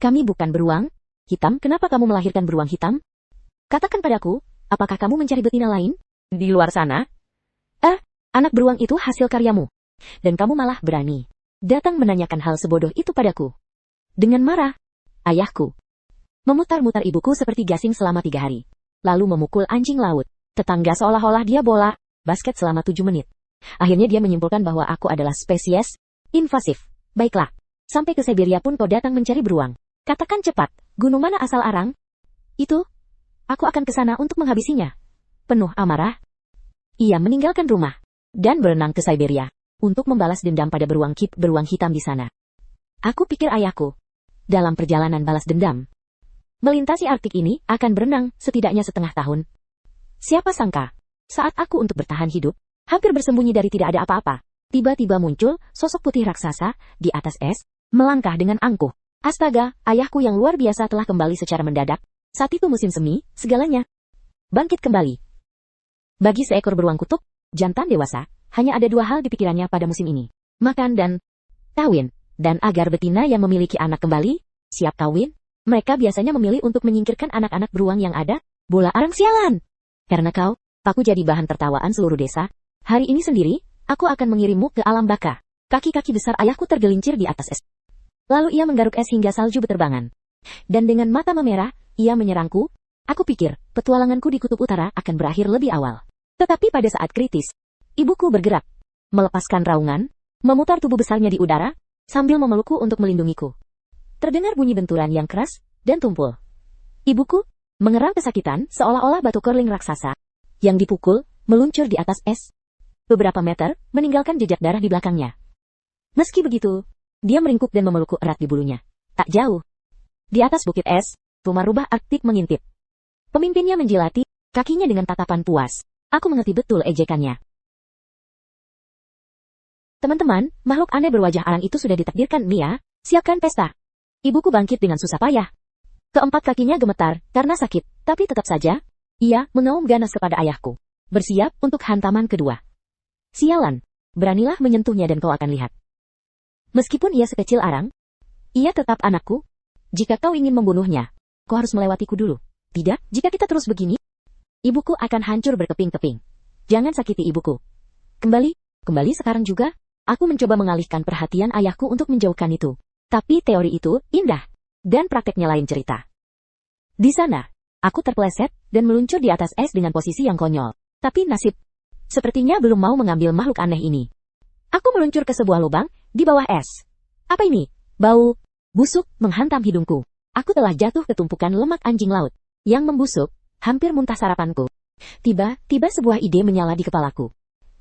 Kami bukan beruang hitam, kenapa kamu melahirkan beruang hitam? Katakan padaku, apakah kamu mencari betina lain di luar sana? Anak beruang itu hasil karyamu. Dan kamu malah berani datang menanyakan hal sebodoh itu padaku. Dengan marah, ayahku memutar-mutar ibuku seperti gasing selama 3 hari. Lalu memukul anjing laut tetangga seolah-olah dia bola basket selama 7 menit. Akhirnya dia menyimpulkan bahwa aku adalah spesies invasif. Baiklah, sampai ke Siberia pun kau datang mencari beruang. Katakan cepat, gunung mana asal arang? Itu, aku akan ke sana untuk menghabisinya. Penuh amarah, ia meninggalkan rumah dan berenang ke Siberia untuk membalas dendam pada beruang hitam di sana. Aku pikir ayahku, dalam perjalanan balas dendam, melintasi Arktik ini akan berenang setidaknya setengah tahun. Siapa sangka, saat aku untuk bertahan hidup, hampir bersembunyi dari tidak ada apa-apa, tiba-tiba muncul sosok putih raksasa di atas es, melangkah dengan angkuh. Astaga, ayahku yang luar biasa telah kembali secara mendadak. Saat itu musim semi, segalanya bangkit kembali. Bagi seekor beruang kutub jantan dewasa, hanya ada 2 hal di pikirannya pada musim ini. Makan dan kawin. Dan agar betina yang memiliki anak kembali siap kawin, mereka biasanya memilih untuk menyingkirkan anak-anak beruang yang ada. Bola arang sialan! Karena aku jadi bahan tertawaan seluruh desa. Hari ini sendiri, aku akan mengirimmu ke alam baka. Kaki-kaki besar ayahku tergelincir di atas es. Lalu ia menggaruk es hingga salju berterbangan. Dan dengan mata memerah, ia menyerangku. Aku pikir, petualanganku di kutub utara akan berakhir lebih awal. Tetapi pada saat kritis, ibuku bergerak, melepaskan raungan, memutar tubuh besarnya di udara, sambil memelukku untuk melindungiku. Terdengar bunyi benturan yang keras dan tumpul. Ibuku mengerang kesakitan seolah-olah batu curling raksasa yang dipukul meluncur di atas es. Beberapa meter, meninggalkan jejak darah di belakangnya. Meski begitu, dia meringkuk dan memelukku erat di bulunya. Tak jauh, di atas bukit es, rumah rubah Arktik mengintip. Pemimpinnya menjilati kakinya dengan tatapan puas. Aku mengerti betul ejekannya. Teman-teman, makhluk aneh berwajah arang itu sudah ditakdirkan, Mia. Siapkan pesta. Ibuku bangkit dengan susah payah. Keempat kakinya gemetar karena sakit, tapi tetap saja, ia mengaum ganas kepada ayahku. Bersiap untuk hantaman kedua. Sialan, beranilah menyentuhnya dan kau akan lihat. Meskipun ia sekecil arang, ia tetap anakku. Jika kau ingin membunuhnya, kau harus melewatiku dulu. Tidak, jika kita terus begini, ibuku akan hancur berkeping-keping. Jangan sakiti ibuku. Kembali sekarang juga, aku mencoba mengalihkan perhatian ayahku untuk menjauhkan itu. Tapi teori itu indah, dan prakteknya lain cerita. Di sana, aku terpeleset dan meluncur di atas es dengan posisi yang konyol. Tapi nasib sepertinya belum mau mengambil makhluk aneh ini. Aku meluncur ke sebuah lubang di bawah es. Apa ini? Bau busuk menghantam hidungku. Aku telah jatuh ke tumpukan lemak anjing laut yang membusuk, hampir muntah sarapanku. Tiba-tiba sebuah ide menyala di kepalaku.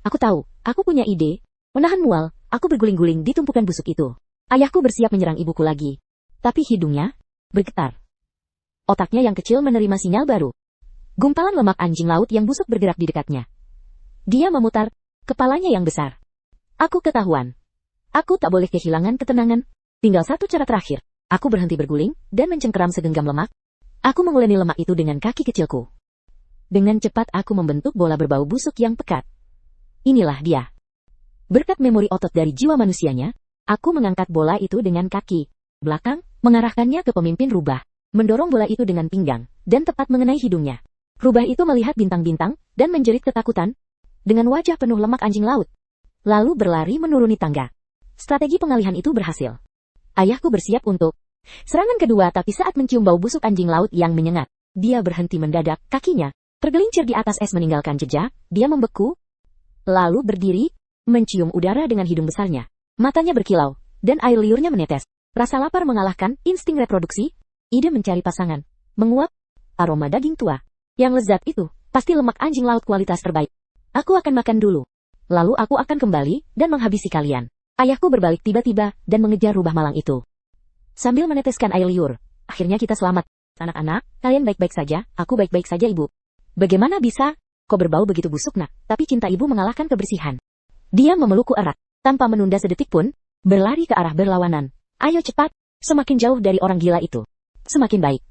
Aku tahu, aku punya ide. Menahan mual, aku berguling-guling di tumpukan busuk itu. Ayahku bersiap menyerang ibuku lagi. Tapi hidungnya bergetar. Otaknya yang kecil menerima sinyal baru. Gumpalan lemak anjing laut yang busuk bergerak di dekatnya. Dia memutar kepalanya yang besar. Aku ketahuan. Aku tak boleh kehilangan ketenangan. Tinggal satu cara terakhir. Aku berhenti berguling dan mencengkeram segenggam lemak. Aku menguleni lemak itu dengan kaki kecilku. Dengan cepat aku membentuk bola berbau busuk yang pekat. Inilah dia. Berkat memori otot dari jiwa manusianya, aku mengangkat bola itu dengan kaki belakang, mengarahkannya ke pemimpin rubah, mendorong bola itu dengan pinggang, dan tepat mengenai hidungnya. Rubah itu melihat bintang-bintang, dan menjerit ketakutan, dengan wajah penuh lemak anjing laut. Lalu berlari menuruni tangga. Strategi pengalihan itu berhasil. Ayahku bersiap untuk serangan kedua, tapi saat mencium bau busuk anjing laut yang menyengat, dia berhenti mendadak, kakinya tergelincir di atas es meninggalkan jejak, dia membeku, lalu berdiri, mencium udara dengan hidung besarnya. Matanya berkilau, dan air liurnya menetes. Rasa lapar mengalahkan insting reproduksi, ide mencari pasangan, menguap, aroma daging tua. Yang lezat itu, pasti lemak anjing laut kualitas terbaik. Aku akan makan dulu. Lalu aku akan kembali, dan menghabisi kalian. Ayahku berbalik tiba-tiba, dan mengejar rubah malang itu. Sambil meneteskan air liur, akhirnya kita selamat. Anak-anak, kalian baik-baik saja, aku baik-baik saja ibu. Bagaimana bisa? Kau berbau begitu busuk nak, tapi cinta ibu mengalahkan kebersihan. Dia memelukku erat, tanpa menunda sedetik pun, berlari ke arah berlawanan. Ayo cepat, semakin jauh dari orang gila itu, semakin baik.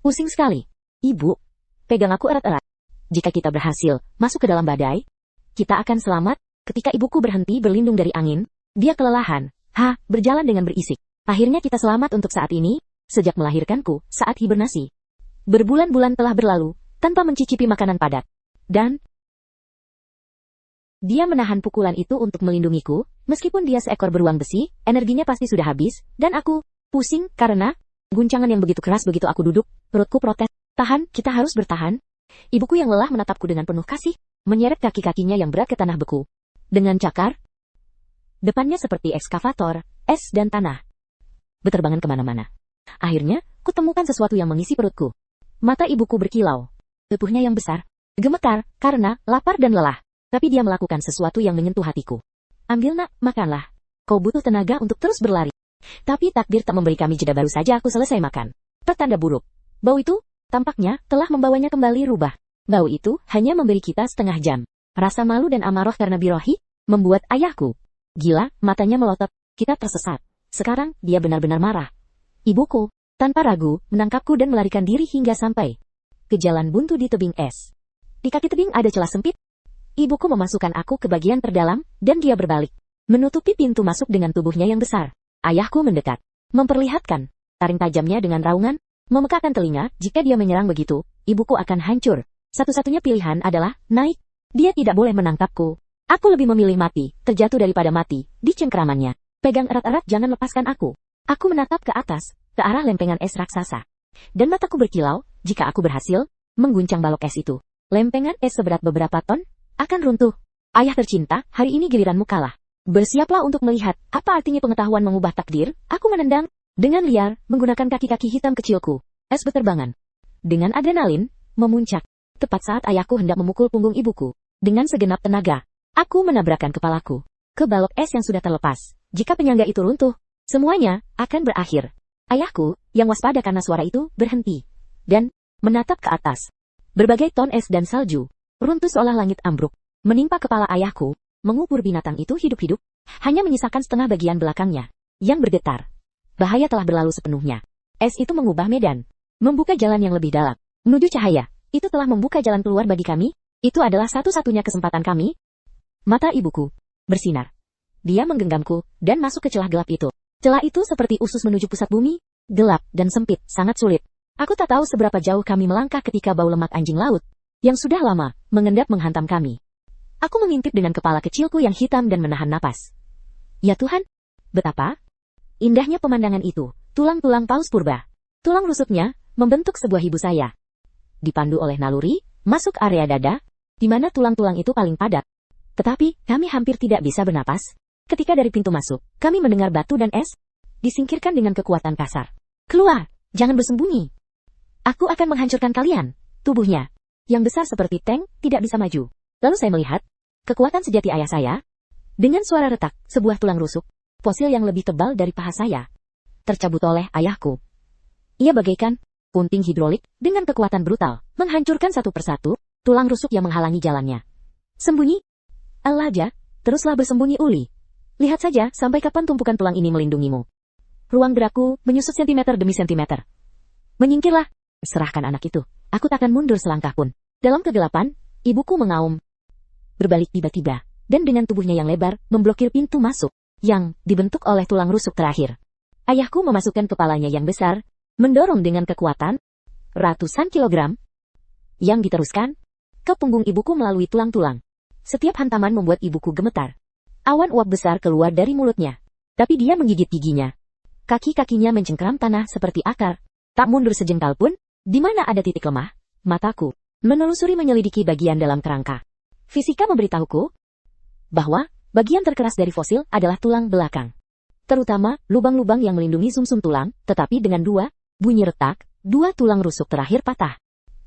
Pusing sekali. Ibu, pegang aku erat-erat. Jika kita berhasil masuk ke dalam badai, kita akan selamat. Ketika ibuku berhenti berlindung dari angin, dia kelelahan, berjalan dengan berisik. Akhirnya kita selamat untuk saat ini, sejak melahirkanku saat hibernasi. Berbulan-bulan telah berlalu, tanpa mencicipi makanan padat. Dan dia menahan pukulan itu untuk melindungiku, meskipun dia seekor beruang besi, energinya pasti sudah habis, dan aku pusing karena guncangan yang begitu keras begitu aku duduk, perutku protes. Tahan, kita harus bertahan. Ibuku yang lelah menatapku dengan penuh kasih, menyeret kaki-kakinya yang berat ke tanah beku. Dengan cakar, depannya seperti ekskavator, es dan tanah beterbangan kemana-mana. Akhirnya, kutemukan sesuatu yang mengisi perutku. Mata ibuku berkilau. Tubuhnya yang besar gemetar karena lapar dan lelah. Tapi dia melakukan sesuatu yang menyentuh hatiku. Ambil nak, makanlah. Kau butuh tenaga untuk terus berlari. Tapi takdir tak memberi kami jeda, baru saja aku selesai makan. Pertanda buruk. Bau itu, tampaknya, telah membawanya kembali rubah. Bau itu hanya memberi kita setengah jam. Rasa malu dan amarah karena birohi membuat ayahku gila, matanya melotot. Kita tersesat. Sekarang, dia benar-benar marah. Ibuku, tanpa ragu, menangkapku dan melarikan diri hingga sampai ke jalan buntu di tebing es. Di kaki tebing ada celah sempit. Ibuku memasukkan aku ke bagian terdalam, dan dia berbalik, menutupi pintu masuk dengan tubuhnya yang besar. Ayahku mendekat, memperlihatkan taring tajamnya dengan raungan, memekakkan telinga. Jika dia menyerang begitu, ibuku akan hancur. Satu-satunya pilihan adalah naik. Dia tidak boleh menangkapku. Aku lebih memilih mati, terjatuh daripada mati, di cengkeramannya. Pegang erat-erat, jangan lepaskan aku. Aku menatap ke atas, ke arah lempengan es raksasa. Dan mataku berkilau, jika aku berhasil mengguncang balok es itu. Lempengan es seberat beberapa ton akan runtuh. Ayah tercinta, hari ini giliranmu kalah. Bersiaplah untuk melihat apa artinya pengetahuan mengubah takdir. Aku menendang dengan liar, menggunakan kaki-kaki hitam kecilku. Es beterbangan dengan adrenalin memuncak. Tepat saat ayahku hendak memukul punggung ibuku. Dengan segenap tenaga, aku menabrakkan kepalaku ke balok es yang sudah terlepas. Jika penyangga itu runtuh, semuanya akan berakhir. Ayahku, yang waspada karena suara itu, berhenti dan menatap ke atas. Berbagai ton es dan salju runtuh seolah langit ambruk, menimpa kepala ayahku, mengubur binatang itu hidup-hidup, hanya menyisakan setengah bagian belakangnya yang bergetar. Bahaya telah berlalu sepenuhnya. Es itu mengubah medan, membuka jalan yang lebih dalam menuju cahaya. Itu telah membuka jalan keluar bagi kami. Itu adalah satu-satunya kesempatan kami. Mata ibuku bersinar. Dia menggenggamku dan masuk ke celah gelap itu. Celah itu seperti usus menuju pusat bumi, gelap dan sempit, sangat sulit. Aku tak tahu seberapa jauh kami melangkah ketika bau lemak anjing laut yang sudah lama mengendap menghantam kami. Aku mengintip dengan kepala kecilku yang hitam dan menahan napas. Ya Tuhan, betapa indahnya pemandangan itu. Tulang-tulang paus purba, tulang rusuknya membentuk sebuah hibu saya. Dipandu oleh naluri, masuk area dada, di mana tulang-tulang itu paling padat. Tetapi, kami hampir tidak bisa bernapas. Ketika dari pintu masuk, kami mendengar batu dan es disingkirkan dengan kekuatan kasar. Keluar, jangan bersembunyi. Aku akan menghancurkan kalian. Tubuhnya yang besar seperti tank, tidak bisa maju. Lalu saya melihat kekuatan sejati ayah saya. Dengan suara retak, sebuah tulang rusuk, fosil yang lebih tebal dari paha saya, tercabut oleh ayahku. Ia bagaikan punting hidrolik dengan kekuatan brutal, menghancurkan satu persatu tulang rusuk yang menghalangi jalannya. Sembunyi? Alaja, teruslah bersembunyi Uli. Lihat saja sampai kapan tumpukan tulang ini melindungimu. Ruang gerakku menyusut sentimeter demi sentimeter. Menyingkirlah, serahkan anak itu. Aku takkan mundur selangkah pun. Dalam kegelapan, ibuku mengaum. Berbalik tiba-tiba, dan dengan tubuhnya yang lebar, memblokir pintu masuk, yang dibentuk oleh tulang rusuk terakhir. Ayahku memasukkan kepalanya yang besar, mendorong dengan kekuatan ratusan kilogram, yang diteruskan ke punggung ibuku melalui tulang-tulang. Setiap hantaman membuat ibuku gemetar. Awan uap besar keluar dari mulutnya, tapi dia menggigit giginya. Kaki-kakinya mencengkeram tanah seperti akar, tak mundur sejengkal pun. Di mana ada titik lemah, mataku menelusuri menyelidiki bagian dalam kerangka. Fisika memberitahuku bahwa bagian terkeras dari fosil adalah tulang belakang. Terutama lubang-lubang yang melindungi sumsum tulang, tetapi dengan bunyi retak, dua tulang rusuk terakhir patah.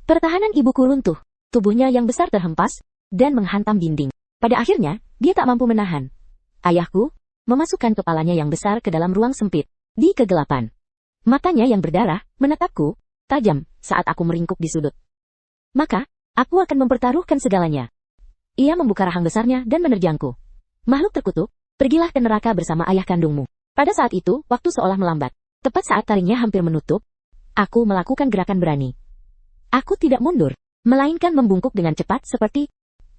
Pertahanan ibuku runtuh, tubuhnya yang besar terhempas, dan menghantam dinding. Pada akhirnya, dia tak mampu menahan. Ayahku memasukkan kepalanya yang besar ke dalam ruang sempit, di kegelapan. Matanya yang berdarah menatapku tajam saat aku meringkuk di sudut. Maka, aku akan mempertaruhkan segalanya. Ia membuka rahang besarnya dan menerjangku. Makhluk terkutuk, pergilah ke neraka bersama ayah kandungmu. Pada saat itu, waktu seolah melambat. Tepat saat taringnya hampir menutup, aku melakukan gerakan berani. Aku tidak mundur, melainkan membungkuk dengan cepat seperti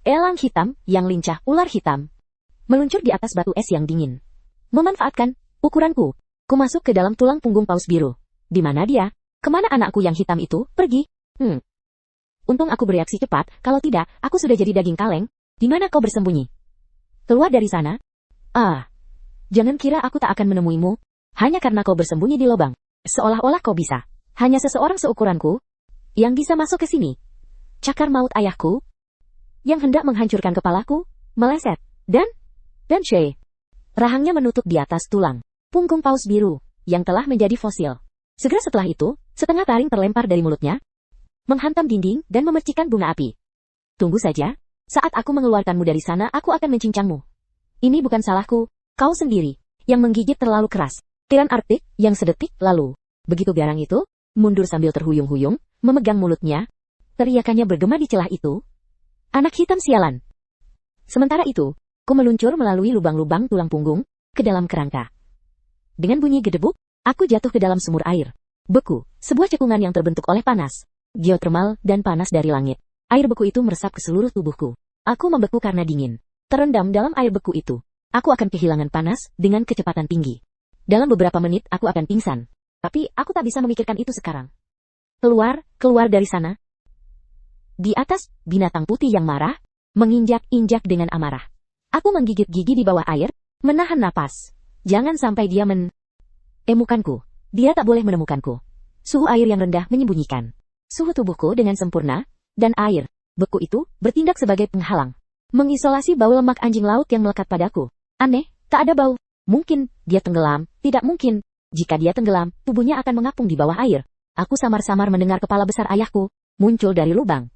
elang hitam yang lincah ular hitam. Meluncur di atas batu es yang dingin. Memanfaatkan ukuranku, ku masuk ke dalam tulang punggung paus biru. Di mana dia? Kemana anakku yang hitam itu pergi? Untung aku bereaksi cepat, kalau tidak, aku sudah jadi daging kaleng. Di mana kau bersembunyi? Keluar dari sana. Jangan kira aku tak akan menemuimu, hanya karena kau bersembunyi di lubang. Seolah-olah kau bisa. Hanya seseorang seukuranku yang bisa masuk ke sini. Cakar maut ayahku yang hendak menghancurkan kepalaku, meleset, dan Shay. Rahangnya menutup di atas tulang punggung paus biru yang telah menjadi fosil. Segera setelah itu, setengah taring terlempar dari mulutnya, menghantam dinding dan memercikan bunga api. Tunggu saja, saat aku mengeluarkanmu dari sana aku akan mencincangmu. Ini bukan salahku, kau sendiri yang menggigit terlalu keras. Tiran Arktik yang sedetik lalu. Begitu garang itu, mundur sambil terhuyung-huyung, memegang mulutnya. Teriakannya bergema di celah itu. Anak hitam sialan. Sementara itu, ku meluncur melalui lubang-lubang tulang punggung ke dalam kerangka. Dengan bunyi gedebuk, aku jatuh ke dalam sumur air. Beku, sebuah cekungan yang terbentuk oleh panas geotermal dan panas dari langit. Air beku itu meresap ke seluruh tubuhku. Aku membeku karena dingin. Terendam dalam air beku itu, aku akan kehilangan panas dengan kecepatan tinggi. Dalam beberapa menit aku akan pingsan. Tapi aku tak bisa memikirkan itu sekarang. Keluar dari sana. Di atas, binatang putih yang marah, menginjak-injak dengan amarah. Aku menggigit gigi di bawah air, menahan napas. Jangan sampai dia menemukanku. Dia tak boleh menemukanku. Suhu air yang rendah menyembunyikan suhu tubuhku dengan sempurna, dan air beku itu bertindak sebagai penghalang. Mengisolasi bau lemak anjing laut yang melekat padaku. Aneh, tak ada bau. Mungkin dia tenggelam, tidak mungkin. Jika dia tenggelam, tubuhnya akan mengapung di bawah air. Aku samar-samar mendengar kepala besar ayahku muncul dari lubang.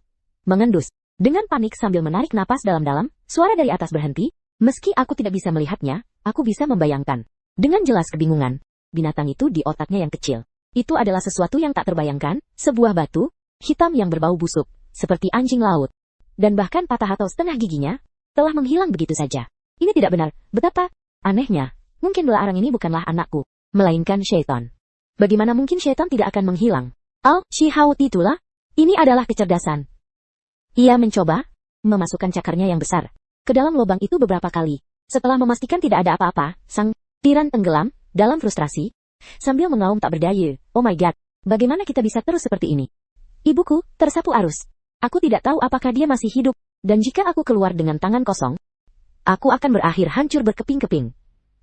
Mengendus. Dengan panik sambil menarik napas dalam-dalam, suara dari atas berhenti. Meski aku tidak bisa melihatnya, aku bisa membayangkan. Dengan jelas kebingungan. Binatang itu di otaknya yang kecil. Itu adalah sesuatu yang tak terbayangkan, sebuah batu, hitam yang berbau busuk, seperti anjing laut. Dan bahkan patah atau setengah giginya, telah menghilang begitu saja. Ini tidak benar, betapa anehnya. Mungkin belalang ini bukanlah anakku, melainkan syaitan. Bagaimana mungkin syaitan tidak akan menghilang? Al-Shihaut itulah, ini adalah kecerdasan. Ia mencoba memasukkan cakarnya yang besar ke dalam lubang itu beberapa kali. Setelah memastikan tidak ada apa-apa, sang tiran tenggelam dalam frustrasi, sambil mengaum tak berdaya. Oh my god, bagaimana kita bisa terus seperti ini? Ibuku tersapu arus. Aku tidak tahu apakah dia masih hidup, dan jika aku keluar dengan tangan kosong, aku akan berakhir hancur berkeping-keping.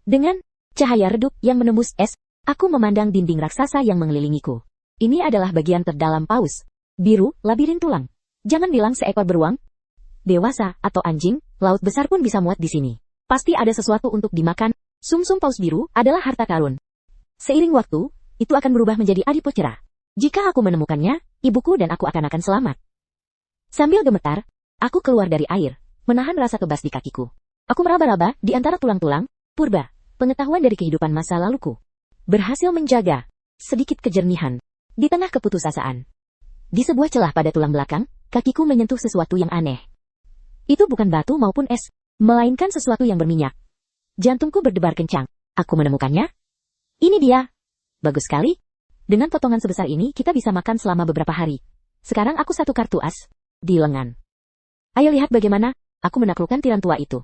Dengan cahaya redup yang menembus es, aku memandang dinding raksasa yang mengelilingiku. Ini adalah bagian terdalam paus biru, labirin tulang. Jangan bilang seekor beruang dewasa atau anjing laut besar pun bisa muat di sini. Pasti ada sesuatu untuk dimakan. Sumsum paus biru adalah harta karun. Seiring waktu, itu akan berubah menjadi adipot cerah. Jika aku menemukannya, ibuku dan aku akan selamat. Sambil gemetar, aku keluar dari air, menahan rasa kebas di kakiku. Aku meraba-raba di antara tulang-tulang, purba, pengetahuan dari kehidupan masa laluku. Berhasil menjaga sedikit kejernihan di tengah keputusasaan. Di sebuah celah pada tulang belakang, kakiku menyentuh sesuatu yang aneh. Itu bukan batu maupun es, melainkan sesuatu yang berminyak. Jantungku berdebar kencang. Aku menemukannya. Ini dia. Bagus sekali. Dengan potongan sebesar ini kita bisa makan selama beberapa hari. Sekarang aku satu kartu as di lengan. Ayo lihat bagaimana aku menaklukkan tiran tua itu.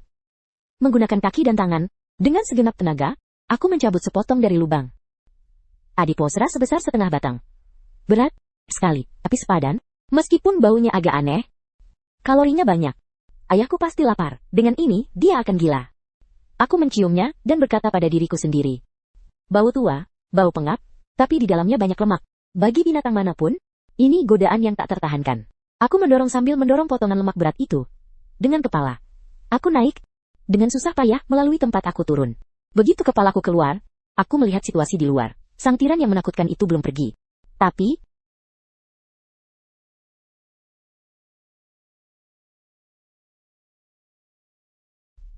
Menggunakan kaki dan tangan, dengan segenap tenaga, aku mencabut sepotong dari lubang. Adiposera sebesar setengah batang. Berat sekali, tapi sepadan, meskipun baunya agak aneh. Kalorinya banyak. Ayahku pasti lapar. Dengan ini, dia akan gila. Aku menciumnya dan berkata pada diriku sendiri. Bau tua, bau pengap, tapi di dalamnya banyak lemak. Bagi binatang manapun, ini godaan yang tak tertahankan. Aku mendorong sambil mendorong potongan lemak berat itu. Dengan kepala. Aku naik. Dengan susah payah melalui tempat aku turun. Begitu kepalaku keluar, aku melihat situasi di luar. Sang tiran yang menakutkan itu belum pergi. Tapi,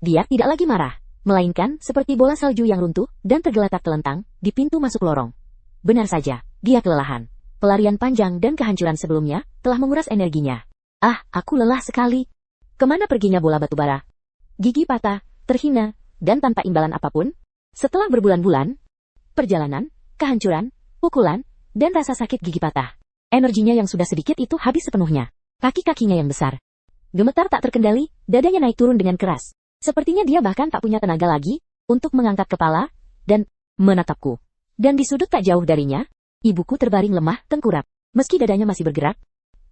dia tidak lagi marah. Melainkan seperti bola salju yang runtuh dan tergeletak telentang di pintu masuk lorong. Benar saja, dia kelelahan. Pelarian panjang dan kehancuran sebelumnya telah menguras energinya. Aku lelah sekali. Kemana perginya bola batubara? Gigi patah, terhina, dan tanpa imbalan apapun. Setelah berbulan-bulan, perjalanan, kehancuran, pukulan, dan rasa sakit gigi patah. Energinya yang sudah sedikit itu habis sepenuhnya. Kaki-kakinya yang besar gemetar tak terkendali, dadanya naik turun dengan keras. Sepertinya dia bahkan tak punya tenaga lagi untuk mengangkat kepala dan menatapku. Dan di sudut tak jauh darinya, Ibuku terbaring lemah, tengkurap. Meski dadanya masih bergerak,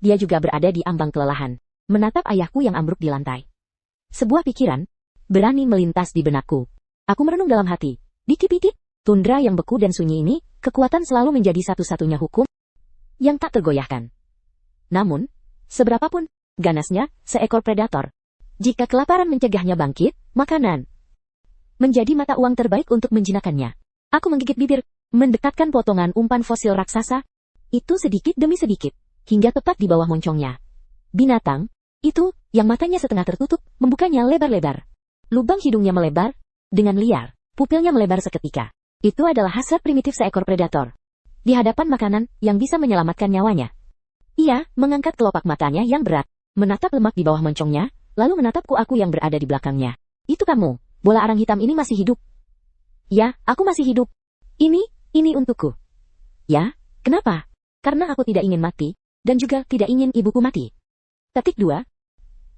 dia juga berada di ambang kelelahan, menatap ayahku yang ambruk di lantai. Sebuah pikiran berani melintas di benakku. Aku merenung dalam hati. Di titik tundra yang beku dan sunyi ini, kekuatan selalu menjadi satu-satunya hukum yang tak tergoyahkan. Namun, seberapapun ganasnya seekor predator, jika kelaparan mencegahnya bangkit, makanan menjadi mata uang terbaik untuk menjinakkannya. Aku menggigit bibir, mendekatkan potongan umpan fosil raksasa itu sedikit demi sedikit, hingga tepat di bawah moncongnya. Binatang itu, yang matanya setengah tertutup, membukanya lebar-lebar. Lubang hidungnya melebar dengan liar, pupilnya melebar seketika. Itu adalah hasrat primitif seekor predator di hadapan makanan yang bisa menyelamatkan nyawanya. Ia mengangkat kelopak matanya yang berat, menatap lemak di bawah moncongnya, lalu menatapku aku yang berada di belakangnya. Itu kamu, bola arang hitam ini masih hidup. Ya, aku masih hidup. Ini untukku. Ya, kenapa? Karena aku tidak ingin mati, dan juga tidak ingin ibuku mati. Ketik 2.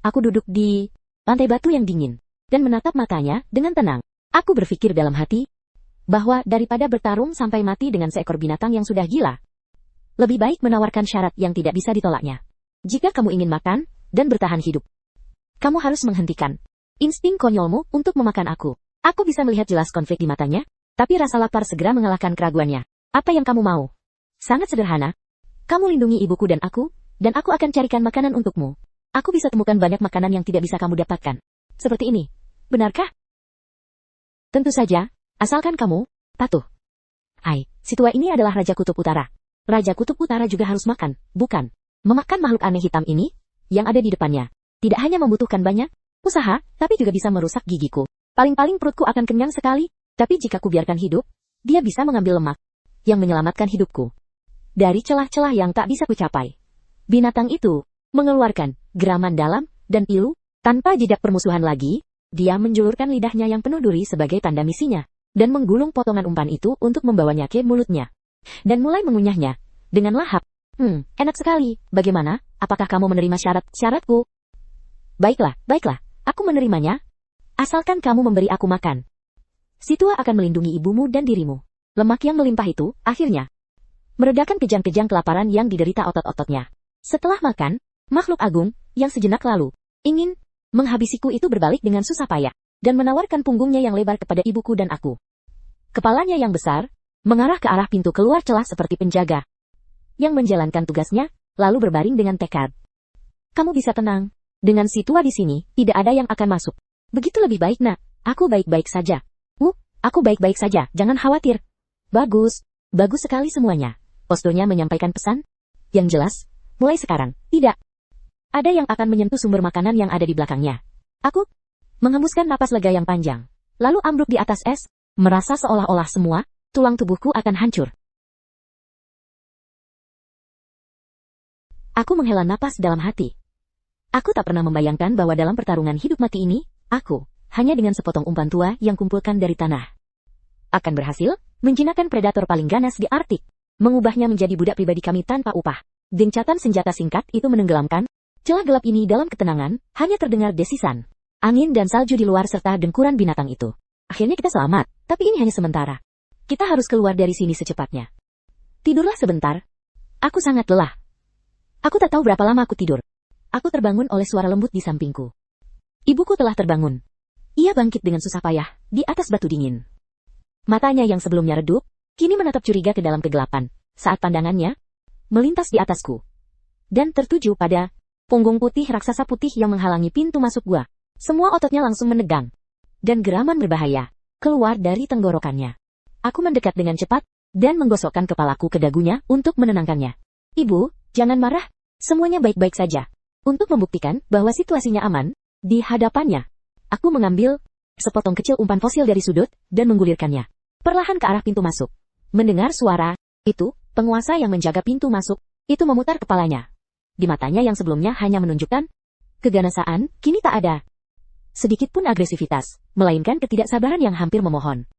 Aku duduk di lantai batu yang dingin, dan menatap matanya dengan tenang. Aku berpikir dalam hati, bahwa daripada bertarung sampai mati dengan seekor binatang yang sudah gila, lebih baik menawarkan syarat yang tidak bisa ditolaknya. Jika kamu ingin makan, dan bertahan hidup, kamu harus menghentikan insting konyolmu untuk memakan aku. Aku bisa melihat jelas konflik di matanya, tapi rasa lapar segera mengalahkan keraguannya. Apa yang kamu mau? Sangat sederhana. Kamu lindungi ibuku dan aku akan carikan makanan untukmu. Aku bisa temukan banyak makanan yang tidak bisa kamu dapatkan. Seperti ini. Benarkah? Tentu saja, asalkan kamu patuh. Hai, si tua ini adalah Raja Kutub Utara. Raja Kutub Utara juga harus makan, bukan memakan makhluk aneh hitam ini yang ada di depannya. Tidak hanya membutuhkan banyak usaha, tapi juga bisa merusak gigiku. Paling-paling perutku akan kenyang sekali, tapi jika ku biarkan hidup, dia bisa mengambil lemak yang menyelamatkan hidupku dari celah-celah yang tak bisa kucapai. Binatang itu mengeluarkan geraman dalam dan pilu, tanpa jejak permusuhan lagi, dia menjulurkan lidahnya yang penuh duri sebagai tanda misinya, dan menggulung potongan umpan itu untuk membawanya ke mulutnya. Dan mulai mengunyahnya, dengan lahap. Enak sekali, bagaimana? Apakah kamu menerima syaratku? Baiklah, aku menerimanya. Asalkan kamu memberi aku makan. Si tua akan melindungi ibumu dan dirimu. Lemak yang melimpah itu, akhirnya, meredakan kejang-kejang kelaparan yang diderita otot-ototnya. Setelah makan, makhluk agung, yang sejenak lalu ingin menghabisiku itu berbalik dengan susah payah, dan menawarkan punggungnya yang lebar kepada ibuku dan aku. Kepalanya yang besar mengarah ke arah pintu keluar celah seperti penjaga yang menjalankan tugasnya, lalu berbaring dengan tekad. Kamu bisa tenang. Dengan si tua di sini, tidak ada yang akan masuk. Begitu lebih baik, nak. Aku baik-baik saja. Aku baik-baik saja, jangan khawatir. Bagus sekali semuanya. Posturnya menyampaikan pesan. Yang jelas, mulai sekarang, tidak ada yang akan menyentuh sumber makanan yang ada di belakangnya. Aku menghembuskan napas lega yang panjang, lalu ambruk di atas es, merasa seolah-olah semua tulang tubuhku akan hancur. Aku menghela napas dalam hati. Aku tak pernah membayangkan bahwa dalam pertarungan hidup mati ini, aku, hanya dengan sepotong umpan tua yang kumpulkan dari tanah, akan berhasil menjinakkan predator paling ganas di Arktik, mengubahnya menjadi budak pribadi kami tanpa upah. Gencatan senjata singkat itu menenggelamkan celah gelap ini dalam ketenangan, hanya terdengar desisan angin dan salju di luar serta dengkuran binatang itu. Akhirnya kita selamat, tapi ini hanya sementara. Kita harus keluar dari sini secepatnya. Tidurlah sebentar. Aku sangat lelah. Aku tak tahu berapa lama aku tidur. Aku terbangun oleh suara lembut di sampingku. Ibuku telah terbangun. Ia bangkit dengan susah payah di atas batu dingin. Matanya yang sebelumnya redup, kini menatap curiga ke dalam kegelapan, saat pandangannya melintas di atasku dan tertuju pada punggung putih raksasa putih yang menghalangi pintu masuk gua. Semua ototnya langsung menegang, dan geraman berbahaya keluar dari tenggorokannya. Aku mendekat dengan cepat, dan menggosokkan kepalaku ke dagunya untuk menenangkannya. Ibu, jangan marah, semuanya baik-baik saja. Untuk membuktikan bahwa situasinya aman, di hadapannya, aku mengambil sepotong kecil umpan fosil dari sudut, dan menggulirkannya perlahan ke arah pintu masuk. Mendengar suara itu, penguasa yang menjaga pintu masuk, itu memutar kepalanya. Di matanya yang sebelumnya hanya menunjukkan keganasaan, kini tak ada sedikit pun agresivitas, melainkan ketidaksabaran yang hampir memohon.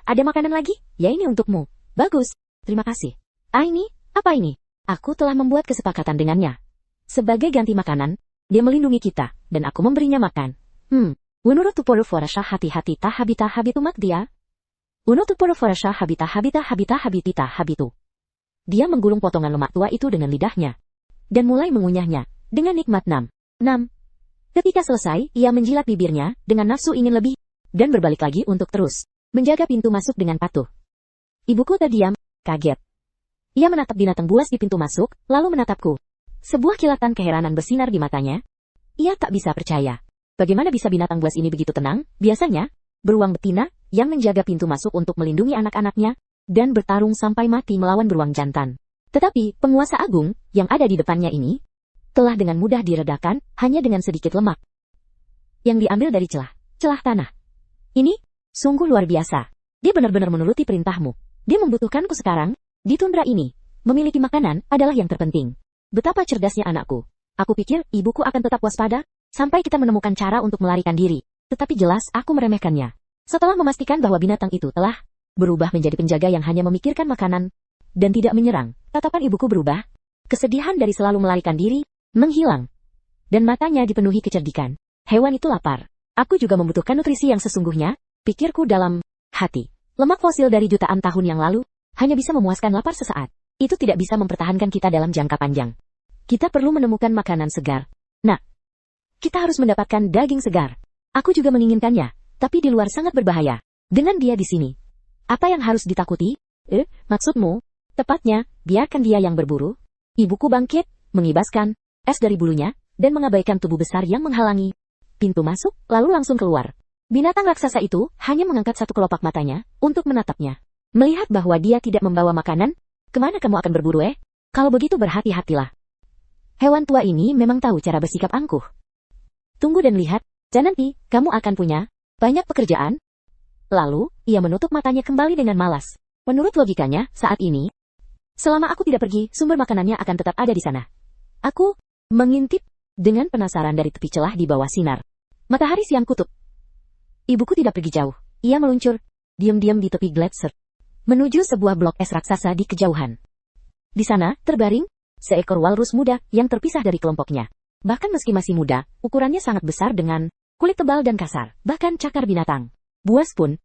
Ada makanan lagi? Ya ini untukmu. Bagus, terima kasih. Ini, apa ini? Aku telah membuat kesepakatan dengannya. Sebagai ganti makanan, dia melindungi kita, dan aku memberinya makan. Menurut Tuporo Forasha hati-hati habita habitu mak dia. Uno Tuporo Forasha habita habita habita habitita habitu. dia menggulung potongan lemak tua itu dengan lidahnya. Dan mulai mengunyahnya, dengan nikmat. 6. Ketika selesai, ia menjilat bibirnya, dengan nafsu ingin lebih, dan berbalik lagi untuk terus menjaga pintu masuk dengan patuh. Ibuku terdiam, kaget. Ia menatap binatang buas di pintu masuk, lalu menatapku. Sebuah kilatan keheranan bersinar di matanya. Ia tak bisa percaya. Bagaimana bisa binatang buas ini begitu tenang? Biasanya, beruang betina yang menjaga pintu masuk untuk melindungi anak-anaknya, dan bertarung sampai mati melawan beruang jantan. Tetapi, penguasa agung, yang ada di depannya ini, telah dengan mudah diredakan, hanya dengan sedikit lemak yang diambil dari celah tanah. Ini, sungguh luar biasa. Dia benar-benar menuruti perintahmu. Dia membutuhkanku sekarang. Di tundra ini, memiliki makanan adalah yang terpenting. Betapa cerdasnya anakku. Aku pikir ibuku akan tetap waspada, sampai kita menemukan cara untuk melarikan diri. Tetapi jelas aku meremehkannya. Setelah memastikan bahwa binatang itu telah berubah menjadi penjaga yang hanya memikirkan makanan, dan tidak menyerang, tatapan ibuku berubah. Kesedihan dari selalu melarikan diri, menghilang. Dan matanya dipenuhi kecerdikan. Hewan itu lapar. Aku juga membutuhkan nutrisi yang sesungguhnya, pikirku dalam hati. Lemak fosil dari jutaan tahun yang lalu, hanya bisa memuaskan lapar sesaat. Itu tidak bisa mempertahankan kita dalam jangka panjang. Kita perlu menemukan makanan segar. Nah, kita harus mendapatkan daging segar. Aku juga menginginkannya, tapi di luar sangat berbahaya. Dengan dia di sini. Apa yang harus ditakuti? Maksudmu? Tepatnya, biarkan dia yang berburu. Ibuku bangkit, mengibaskan es dari bulunya, dan mengabaikan tubuh besar yang menghalangi pintu masuk, lalu langsung keluar. Binatang raksasa itu hanya mengangkat satu kelopak matanya untuk menatapnya. Melihat bahwa dia tidak membawa makanan, kemana kamu akan berburu? Kalau begitu berhati-hatilah. Hewan tua ini memang tahu cara bersikap angkuh. Tunggu dan lihat, dan nanti kamu akan punya banyak pekerjaan. Lalu, ia menutup matanya kembali dengan malas. Menurut logikanya, saat ini, selama aku tidak pergi, sumber makanannya akan tetap ada di sana. Aku mengintip dengan penasaran dari tepi celah di bawah sinar matahari siang kutub. Ibuku tidak pergi jauh. Ia meluncur diam-diam di tepi gletser, menuju sebuah blok es raksasa di kejauhan. Di sana, terbaring seekor walrus muda yang terpisah dari kelompoknya. Bahkan meski masih muda, ukurannya sangat besar dengan kulit tebal dan kasar, bahkan cakar binatang buas pun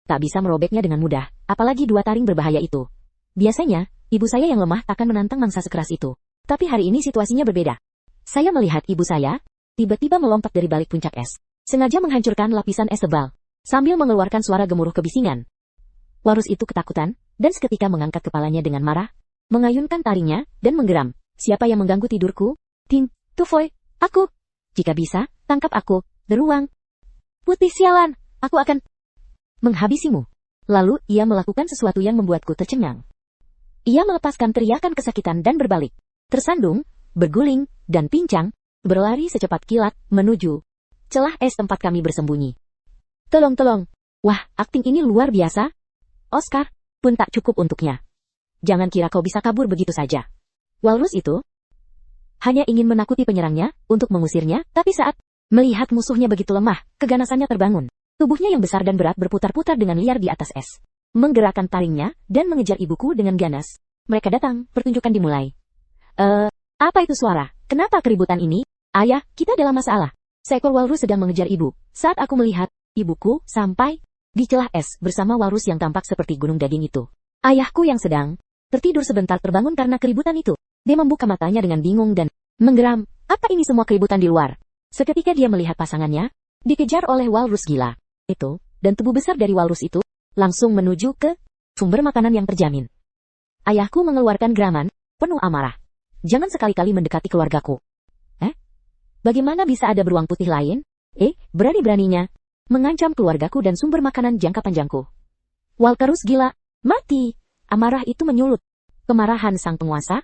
tak bisa merobeknya dengan mudah, apalagi dua taring berbahaya itu. Biasanya, ibu saya yang lemah takkan menantang mangsa sekeras itu. Tapi hari ini situasinya berbeda. Saya melihat ibu saya tiba-tiba melompat dari balik puncak es, sengaja menghancurkan lapisan es tebal, sambil mengeluarkan suara gemuruh kebisingan. Walrus itu ketakutan, dan seketika mengangkat kepalanya dengan marah, mengayunkan taringnya, dan menggeram. Siapa yang mengganggu tidurku? Ting, Tufoy, aku. Jika bisa, tangkap aku, beruang putih sialan, aku akan menghabisimu. Lalu, ia melakukan sesuatu yang membuatku tercengang. Ia melepaskan teriakan kesakitan dan berbalik. Tersandung, berguling, dan pincang, berlari secepat kilat, menuju celah es tempat kami bersembunyi. Tolong. Wah, akting ini luar biasa. Oscar pun tak cukup untuknya. Jangan kira kau bisa kabur begitu saja. Walrus itu hanya ingin menakuti penyerangnya, untuk mengusirnya, tapi saat melihat musuhnya begitu lemah, keganasannya terbangun. Tubuhnya yang besar dan berat berputar-putar dengan liar di atas es. Menggerakkan taringnya, dan mengejar ibuku dengan ganas. Mereka datang, pertunjukan dimulai. Apa itu suara? Kenapa keributan ini? Ayah, kita dalam masalah. Seekor walrus sedang mengejar ibu. Saat aku melihat ibuku sampai di celah es bersama walrus yang tampak seperti gunung daging itu. Ayahku yang sedang tertidur sebentar terbangun karena keributan itu. Dia membuka matanya dengan bingung dan menggeram. Apa ini semua keributan di luar? Seketika dia melihat pasangannya dikejar oleh walrus gila itu, dan tubuh besar dari walrus itu langsung menuju ke sumber makanan yang terjamin. Ayahku mengeluarkan geraman penuh amarah. Jangan sekali-kali mendekati keluargaku. Bagaimana bisa ada beruang putih lain? Berani-beraninya mengancam keluargaku dan sumber makanan jangka panjangku. Walrus gila, mati! Amarah itu menyulut kemarahan sang penguasa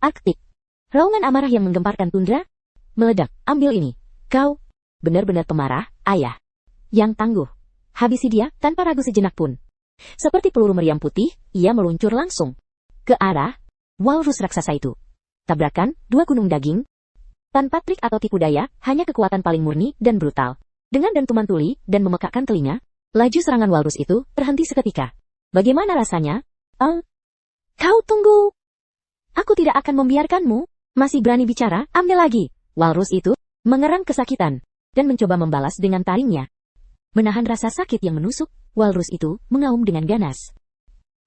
Arktik. Raungan amarah yang menggemparkan tundra meledak. Ambil ini. Kau benar-benar pemarah, ayah. Yang tangguh. Habisi dia tanpa ragu sejenak pun. Seperti peluru meriam putih, ia meluncur langsung ke arah walrus raksasa itu. Tabrakan, dua gunung daging, tanpa trik atau tipu daya, hanya kekuatan paling murni dan brutal. Dengan dentuman tuli dan memekakkan telinga, laju serangan walrus itu terhenti seketika. Bagaimana rasanya? Kau tunggu. Aku tidak akan membiarkanmu. Masih berani bicara, ambil lagi. Walrus itu mengerang kesakitan dan mencoba membalas dengan taringnya. Menahan rasa sakit yang menusuk, Walrus itu mengaum dengan ganas.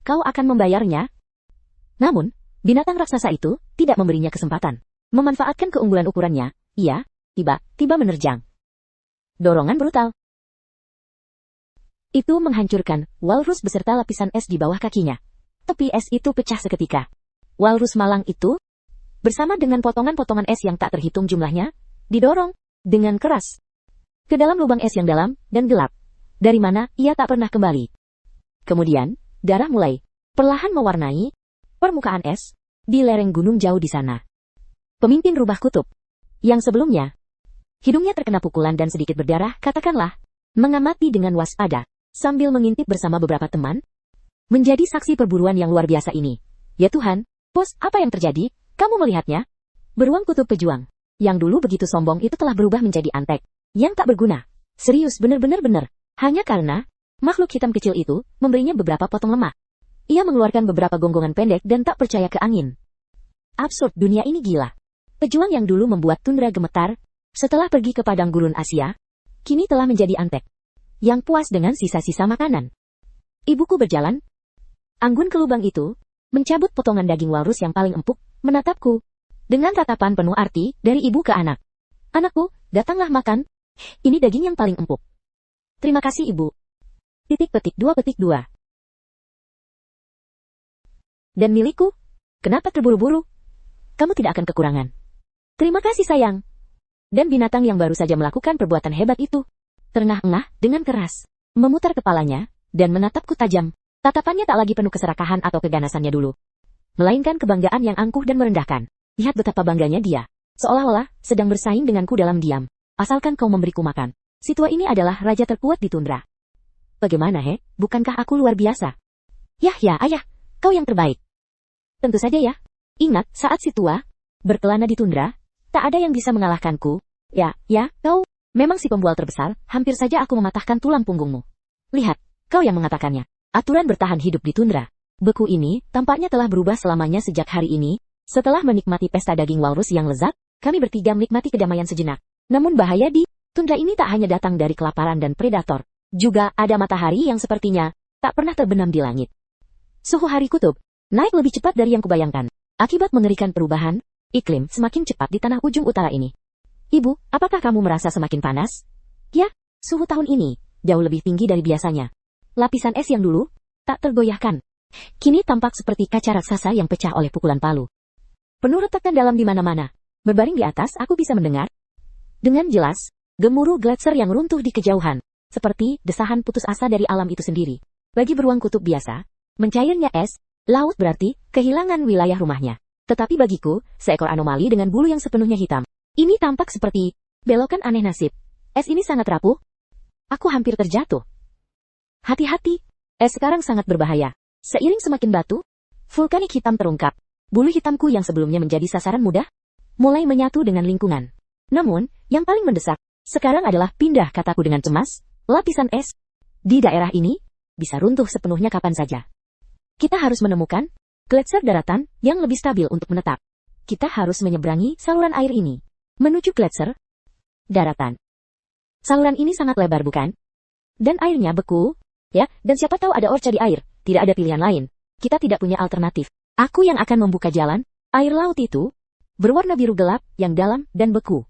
Kau akan membayarnya? Namun, binatang raksasa itu tidak memberinya kesempatan. Memanfaatkan keunggulan ukurannya, ia tiba-tiba menerjang. Dorongan brutal. Itu menghancurkan walrus beserta lapisan es di bawah kakinya. Tepi es itu pecah seketika. Walrus malang itu, bersama dengan potongan-potongan es yang tak terhitung jumlahnya, didorong dengan keras ke dalam lubang es yang dalam dan gelap, dari mana ia tak pernah kembali. Kemudian, darah mulai perlahan mewarnai permukaan es di lereng gunung jauh di sana. Pemimpin rubah kutub, yang sebelumnya hidungnya terkena pukulan dan sedikit berdarah, katakanlah, mengamati dengan waspada, sambil mengintip bersama beberapa teman, menjadi saksi perburuan yang luar biasa ini. Ya Tuhan, bos, apa yang terjadi? Kamu melihatnya? Beruang kutub pejuang, yang dulu begitu sombong itu telah berubah menjadi antek, yang tak berguna. Serius benar-benar, hanya karena makhluk hitam kecil itu memberinya beberapa potong lemak. Ia mengeluarkan beberapa gonggongan pendek dan tak percaya ke angin. Absurd, dunia ini gila. Pejuang yang dulu membuat tundra gemetar, setelah pergi ke padang gurun Asia, kini telah menjadi antek, yang puas dengan sisa-sisa makanan. Ibuku berjalan, anggun ke lubang itu, mencabut potongan daging walrus yang paling empuk, menatapku, dengan tatapan penuh arti dari ibu ke anak. Anakku, datanglah makan. Ini daging yang paling empuk. Terima kasih ibu. *2:2. Dan milikku? Kenapa terburu-buru? Kamu tidak akan kekurangan. Terima kasih sayang. Dan binatang yang baru saja melakukan perbuatan hebat itu terengah-engah dengan keras, memutar kepalanya, dan menatapku tajam. Tatapannya tak lagi penuh keserakahan atau keganasannya dulu, melainkan kebanggaan yang angkuh dan merendahkan. Lihat betapa bangganya dia, seolah-olah sedang bersaing denganku dalam diam. Asalkan kau memberiku makan. Si tua ini adalah raja terkuat di tundra. Bagaimana bukankah aku luar biasa? Yah, ayah, kau yang terbaik. Tentu saja ya. Ingat, saat si tua berkelana di tundra, tak ada yang bisa mengalahkanku. Ya, kau memang si pembual terbesar, hampir saja aku mematahkan tulang punggungmu. Lihat, kau yang mengatakannya. Aturan bertahan hidup di tundra. Beku ini tampaknya telah berubah selamanya sejak hari ini. Setelah menikmati pesta daging walrus yang lezat, kami bertiga menikmati kedamaian sejenak. Namun bahaya di tundra ini tak hanya datang dari kelaparan dan predator. Juga ada matahari yang sepertinya tak pernah terbenam di langit. Suhu hari kutub naik lebih cepat dari yang kubayangkan. Akibat mengerikan perubahan iklim semakin cepat di tanah ujung utara ini. Ibu, apakah kamu merasa semakin panas? Ya, suhu tahun ini jauh lebih tinggi dari biasanya. Lapisan es yang dulu tak tergoyahkan, kini tampak seperti kaca raksasa yang pecah oleh pukulan palu. Penuh retakan dalam di mana-mana. Berbaring di atas, aku bisa mendengar dengan jelas gemuruh gletser yang runtuh di kejauhan, seperti desahan putus asa dari alam itu sendiri. Bagi beruang kutub biasa, mencairnya es laut berarti kehilangan wilayah rumahnya. Tetapi bagiku, seekor anomali dengan bulu yang sepenuhnya hitam, ini tampak seperti belokan aneh nasib. Es ini sangat rapuh. Aku hampir terjatuh. Hati-hati, es sekarang sangat berbahaya. Seiring semakin batu vulkanik hitam terungkap, bulu hitamku yang sebelumnya menjadi sasaran mudah, mulai menyatu dengan lingkungan. Namun, yang paling mendesak sekarang adalah pindah, kataku dengan cemas. Lapisan es di daerah ini bisa runtuh sepenuhnya kapan saja. Kita harus menemukan gletser daratan yang lebih stabil untuk menetap. Kita harus menyeberangi saluran air ini menuju gletser daratan. Saluran ini sangat lebar, bukan? Dan airnya beku, ya, dan siapa tahu ada orca di air. Tidak ada pilihan lain. Kita tidak punya alternatif. Aku yang akan membuka jalan. Air laut itu berwarna biru gelap yang dalam dan beku,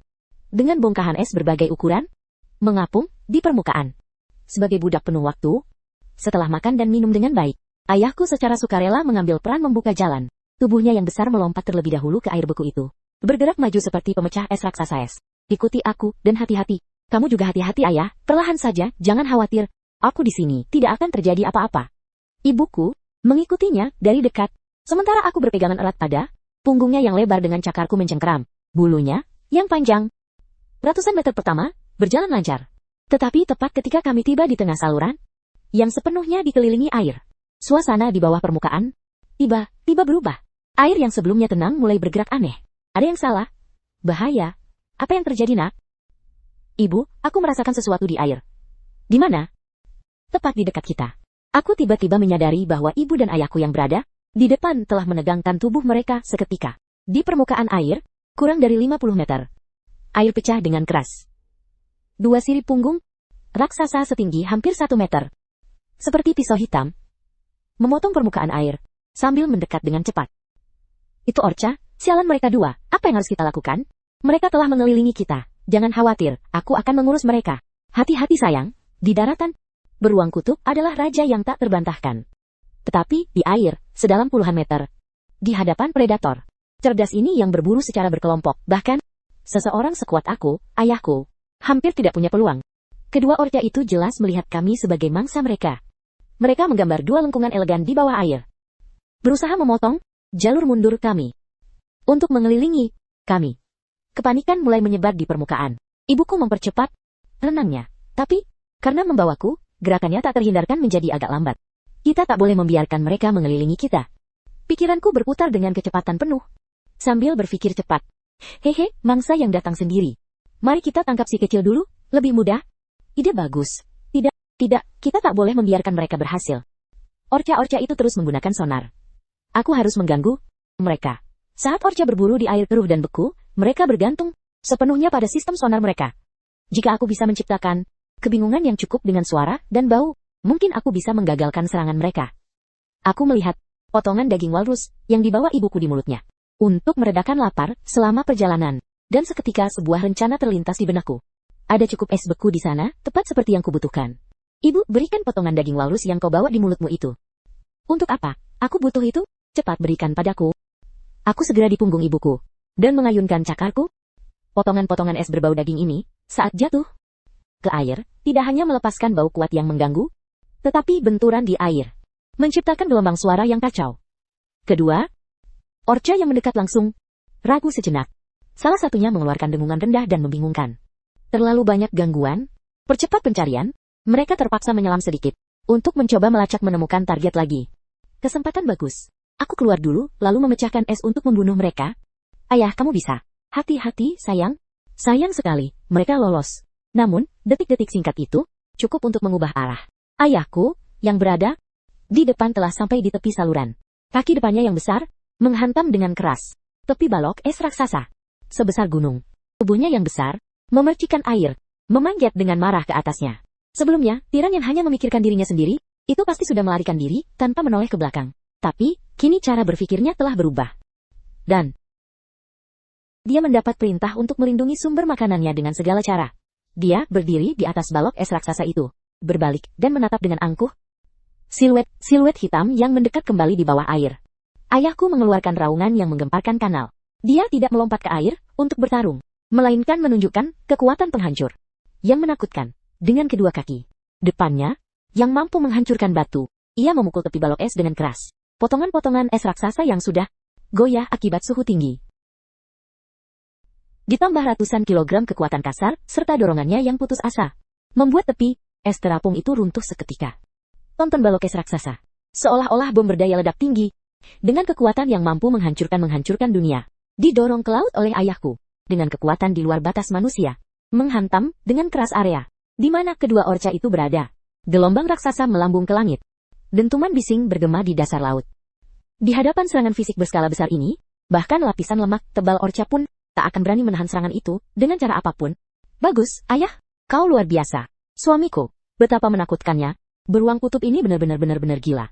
dengan bongkahan es berbagai ukuran, mengapung di permukaan. Sebagai budak penuh waktu, setelah makan dan minum dengan baik, ayahku secara sukarela mengambil peran membuka jalan. Tubuhnya yang besar melompat terlebih dahulu ke air beku itu, bergerak maju seperti pemecah es raksasa es. Ikuti aku, dan hati-hati. Kamu juga hati-hati ayah, perlahan saja, jangan khawatir. Aku di sini, tidak akan terjadi apa-apa. Ibuku mengikutinya dari dekat, sementara aku berpegangan erat pada punggungnya yang lebar dengan cakarku mencengkeram, bulunya yang panjang. Ratusan meter pertama berjalan lancar. Tetapi tepat ketika kami tiba di tengah saluran yang sepenuhnya dikelilingi air, suasana di bawah permukaan tiba-tiba berubah. Air yang sebelumnya tenang mulai bergerak aneh. Ada yang salah? Bahaya. Apa yang terjadi, nak? Ibu, aku merasakan sesuatu di air. Di mana? Tepat di dekat kita. Aku tiba-tiba menyadari bahwa ibu dan ayahku yang berada di depan telah menegangkan tubuh mereka seketika. Di permukaan air, kurang dari 50 meter. Air pecah dengan keras. Dua sirip punggung raksasa setinggi hampir 1 meter seperti pisau hitam, memotong permukaan air, sambil mendekat dengan cepat. Itu Orca, sialan mereka dua, apa yang harus kita lakukan? Mereka telah mengelilingi kita, jangan khawatir, aku akan mengurus mereka. Hati-hati sayang, di daratan, beruang kutub adalah raja yang tak terbantahkan. Tetapi, di air, sedalam puluhan meter, di hadapan predator cerdas ini yang berburu secara berkelompok, bahkan seseorang sekuat aku, ayahku, hampir tidak punya peluang. Kedua Orca itu jelas melihat kami sebagai mangsa mereka. Mereka menggambar dua lengkungan elegan di bawah air, berusaha memotong jalur mundur kami untuk mengelilingi kami. Kepanikan mulai menyebar di permukaan. Ibuku mempercepat renangnya, tapi karena membawaku, gerakannya tak terhindarkan menjadi agak lambat. Kita tak boleh membiarkan mereka mengelilingi kita. Pikiranku berputar dengan kecepatan penuh. Sambil berpikir cepat. Hehe, mangsa yang datang sendiri. Mari kita tangkap si kecil dulu, lebih mudah. Ide bagus. Tidak, kita tak boleh membiarkan mereka berhasil. Orca-orca itu terus menggunakan sonar. Aku harus mengganggu mereka. Saat orca berburu di air keruh dan beku, mereka bergantung sepenuhnya pada sistem sonar mereka. Jika aku bisa menciptakan kebingungan yang cukup dengan suara dan bau, mungkin aku bisa menggagalkan serangan mereka. Aku melihat potongan daging walrus yang dibawa ibuku di mulutnya untuk meredakan lapar selama perjalanan, dan seketika sebuah rencana terlintas di benakku. Ada cukup es beku di sana, tepat seperti yang kubutuhkan. Ibu, berikan potongan daging walrus yang kau bawa di mulutmu itu. Untuk apa? Aku butuh itu, cepat berikan padaku. Aku segera di punggung ibuku, dan mengayunkan cakarku. Potongan-potongan es berbau daging ini, saat jatuh ke air, tidak hanya melepaskan bau kuat yang mengganggu, tetapi benturan di air menciptakan gelombang suara yang kacau. Kedua, Orca yang mendekat langsung ragu sejenak. Salah satunya mengeluarkan dengungan rendah dan membingungkan. Terlalu banyak gangguan, percepat pencarian, mereka terpaksa menyelam sedikit untuk mencoba melacak menemukan target lagi. Kesempatan bagus. Aku keluar dulu, lalu memecahkan es untuk membunuh mereka. Ayah, kamu bisa. Hati-hati, sayang. Sayang sekali, mereka lolos. Namun, detik-detik singkat itu cukup untuk mengubah arah. Ayahku, yang berada di depan telah sampai di tepi saluran. Kaki depannya yang besar menghantam dengan keras tepi balok es raksasa sebesar gunung. Tubuhnya yang besar memercikan air, memanjat dengan marah ke atasnya. Sebelumnya, tiran yang hanya memikirkan dirinya sendiri, itu pasti sudah melarikan diri tanpa menoleh ke belakang. Tapi, kini cara berpikirnya telah berubah. Dan dia mendapat perintah untuk melindungi sumber makanannya dengan segala cara. Dia berdiri di atas balok es raksasa itu, berbalik dan menatap dengan angkuh siluet hitam yang mendekat kembali di bawah air. Ayahku mengeluarkan raungan yang menggemparkan kanal. Dia tidak melompat ke air untuk bertarung, melainkan menunjukkan kekuatan penghancur yang menakutkan. Dengan kedua kaki depannya, yang mampu menghancurkan batu, ia memukul tepi balok es dengan keras. Potongan-potongan es raksasa yang sudah goyah akibat suhu tinggi, ditambah ratusan kilogram kekuatan kasar, serta dorongannya yang putus asa, membuat tepi es terapung itu runtuh seketika. Tonton balok es raksasa, seolah-olah bom berdaya ledak tinggi, dengan kekuatan yang mampu menghancurkan dunia, didorong ke laut oleh ayahku, dengan kekuatan di luar batas manusia, menghantam dengan keras area di mana kedua orca itu berada. Gelombang raksasa melambung ke langit. Dentuman bising bergema di dasar laut. Di hadapan serangan fisik berskala besar ini, bahkan lapisan lemak tebal orca pun tak akan berani menahan serangan itu dengan cara apapun. Bagus, ayah, kau luar biasa. Suamiku, betapa menakutkannya. Beruang kutub ini benar-benar gila.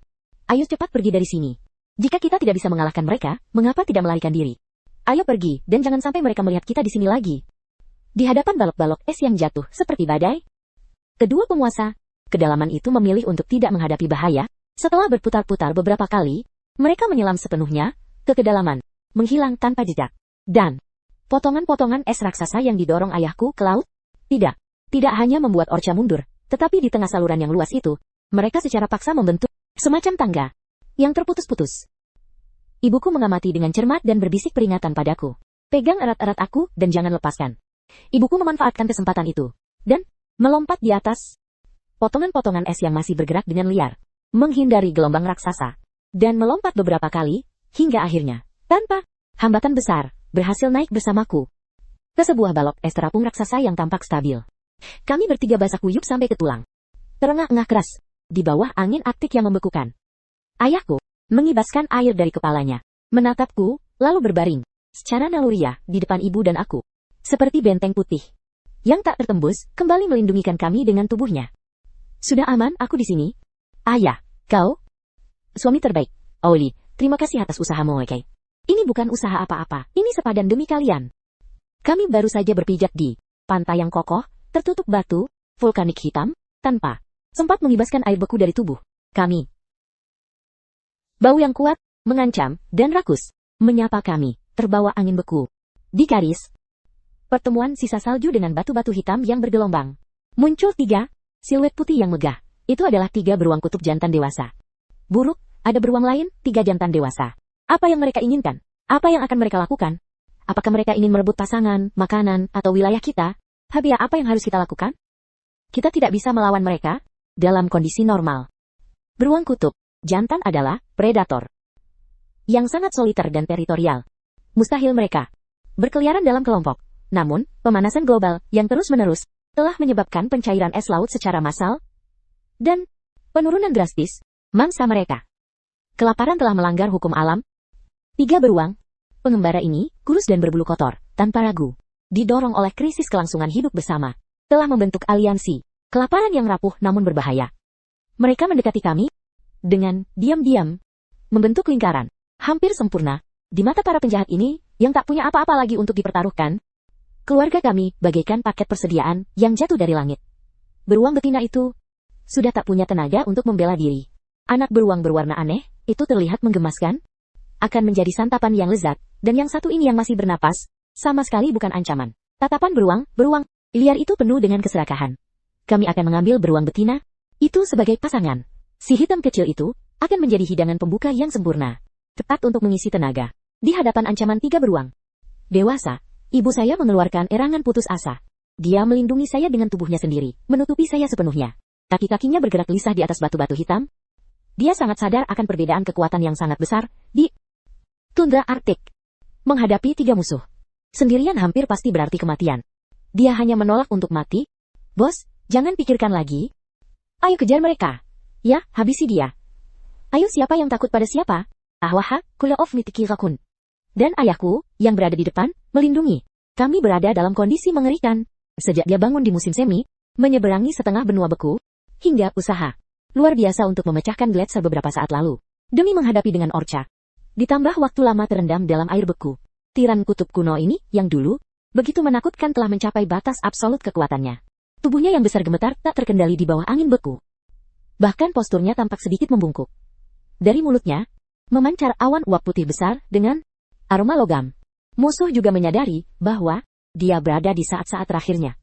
Ayo cepat pergi dari sini. Jika kita tidak bisa mengalahkan mereka, mengapa tidak melarikan diri? Ayo pergi, dan jangan sampai mereka melihat kita di sini lagi. Di hadapan balok-balok es yang jatuh seperti badai, kedua penguasa kedalaman itu memilih untuk tidak menghadapi bahaya. Setelah berputar-putar beberapa kali, mereka menyelam sepenuhnya ke kedalaman, menghilang tanpa jejak. Dan potongan-potongan es raksasa yang didorong ayahku ke laut, tidak hanya membuat orca mundur, tetapi di tengah saluran yang luas itu, mereka secara paksa membentuk semacam tangga yang terputus-putus. Ibuku mengamati dengan cermat dan berbisik peringatan padaku. Pegang erat-erat aku dan jangan lepaskan. Ibuku memanfaatkan kesempatan itu dan melompat di atas potongan-potongan es yang masih bergerak dengan liar, menghindari gelombang raksasa, dan melompat beberapa kali, hingga akhirnya, tanpa hambatan besar, berhasil naik bersamaku ke sebuah balok es terapung raksasa yang tampak stabil. Kami bertiga basah kuyup sampai ke tulang, terengah-engah keras, di bawah angin Arktik yang membekukan. Ayahku mengibaskan air dari kepalanya, menatapku, lalu berbaring secara naluriah di depan ibu dan aku, seperti benteng putih yang tak tertembus, kembali melindungikan kami dengan tubuhnya. Sudah aman aku di sini? Ayah, kau? Suami terbaik. Oli, terima kasih atas usahamu, Oke. Ini bukan usaha apa-apa, ini sepadan demi kalian. Kami baru saja berpijak di pantai yang kokoh, tertutup batu, vulkanik hitam, tanpa sempat mengibaskan air beku dari tubuh kami. Bau yang kuat, mengancam, dan rakus, menyapa kami, terbawa angin beku. Di garis pertemuan sisa salju dengan batu-batu hitam yang bergelombang, muncul 3 siluet putih yang megah. Itu adalah 3 beruang kutub jantan dewasa. Buruk, ada beruang lain, 3 jantan dewasa. Apa yang mereka inginkan? Apa yang akan mereka lakukan? Apakah mereka ingin merebut pasangan, makanan, atau wilayah kita? Habia, apa yang harus kita lakukan? Kita tidak bisa melawan mereka dalam kondisi normal. Beruang kutub jantan adalah predator yang sangat soliter dan teritorial. Mustahil mereka berkeliaran dalam kelompok. Namun, pemanasan global yang terus-menerus telah menyebabkan pencairan es laut secara massal dan penurunan drastis mangsa mereka. Kelaparan telah melanggar hukum alam. 3 beruang pengembara ini, kurus dan berbulu kotor, tanpa ragu, didorong oleh krisis kelangsungan hidup bersama, telah membentuk aliansi kelaparan yang rapuh namun berbahaya. Mereka mendekati kami dengan diam-diam, membentuk lingkaran hampir sempurna di mata para penjahat ini yang tak punya apa-apa lagi untuk dipertaruhkan. Keluarga kami bagaikan paket persediaan yang jatuh dari langit. Beruang betina itu sudah tak punya tenaga untuk membela diri. Anak beruang berwarna aneh itu terlihat menggemaskan, akan menjadi santapan yang lezat, dan yang satu ini yang masih bernapas, sama sekali bukan ancaman. Tatapan beruang liar itu penuh dengan keserakahan. Kami akan mengambil beruang betina itu sebagai pasangan. Si hitam kecil itu akan menjadi hidangan pembuka yang sempurna, tepat untuk mengisi tenaga. Di hadapan ancaman 3 beruang dewasa, ibu saya mengeluarkan erangan putus asa. Dia melindungi saya dengan tubuhnya sendiri, menutupi saya sepenuhnya. Kaki-kakinya bergerak gelisah di atas batu-batu hitam. Dia sangat sadar akan perbedaan kekuatan yang sangat besar di tundra Arktik. Menghadapi 3 musuh sendirian hampir pasti berarti kematian. Dia hanya menolak untuk mati. Bos, jangan pikirkan lagi. Ayo kejar mereka. Ya, habisi dia. Ayo, siapa yang takut pada siapa? Ahwaha, kula of mitiki rakun. Dan ayahku, yang berada di depan, melindungi. Kami berada dalam kondisi mengerikan. Sejak dia bangun di musim semi, menyeberangi setengah benua beku, hingga usaha luar biasa untuk memecahkan gletser beberapa saat lalu. Demi menghadapi dengan Orca. Ditambah waktu lama terendam dalam air beku. Tiran kutub kuno ini, yang dulu begitu menakutkan, telah mencapai batas absolut kekuatannya. Tubuhnya yang besar gemetar tak terkendali di bawah angin beku. Bahkan posturnya tampak sedikit membungkuk. Dari mulutnya memancar awan uap putih besar dengan aroma logam. Musuh juga menyadari bahwa dia berada di saat-saat terakhirnya.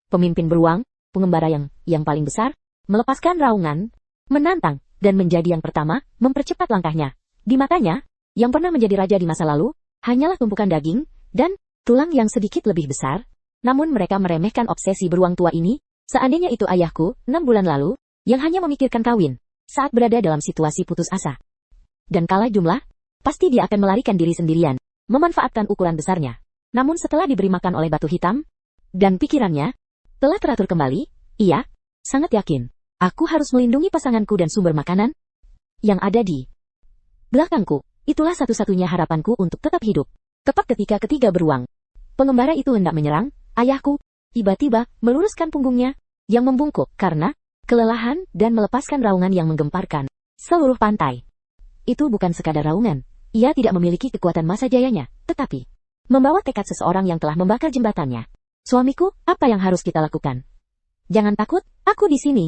Pemimpin beruang, pengembara yang paling besar, melepaskan raungan, menantang, dan menjadi yang pertama mempercepat langkahnya. Di matanya, yang pernah menjadi raja di masa lalu, hanyalah tumpukan daging dan tulang yang sedikit lebih besar. Namun mereka meremehkan obsesi beruang tua ini. Seandainya itu ayahku, 6 bulan lalu, yang hanya memikirkan kawin, saat berada dalam situasi putus asa. Dan kalah jumlah, pasti dia akan melarikan diri sendirian, memanfaatkan ukuran besarnya. Namun setelah diberi makan oleh batu hitam, dan pikirannya telah teratur kembali, ia sangat yakin, aku harus melindungi pasanganku dan sumber makanan yang ada di belakangku. Itulah satu-satunya harapanku untuk tetap hidup. Tepat ketika ketiga beruang pengembara itu hendak menyerang, ayahku tiba-tiba meluruskan punggungnya yang membungkuk karena kelelahan dan melepaskan raungan yang menggemparkan seluruh pantai. Itu bukan sekadar raungan. Ia tidak memiliki kekuatan masa jayanya, tetapi membawa tekad seseorang yang telah membakar jembatannya. Suamiku, apa yang harus kita lakukan? Jangan takut, aku di sini.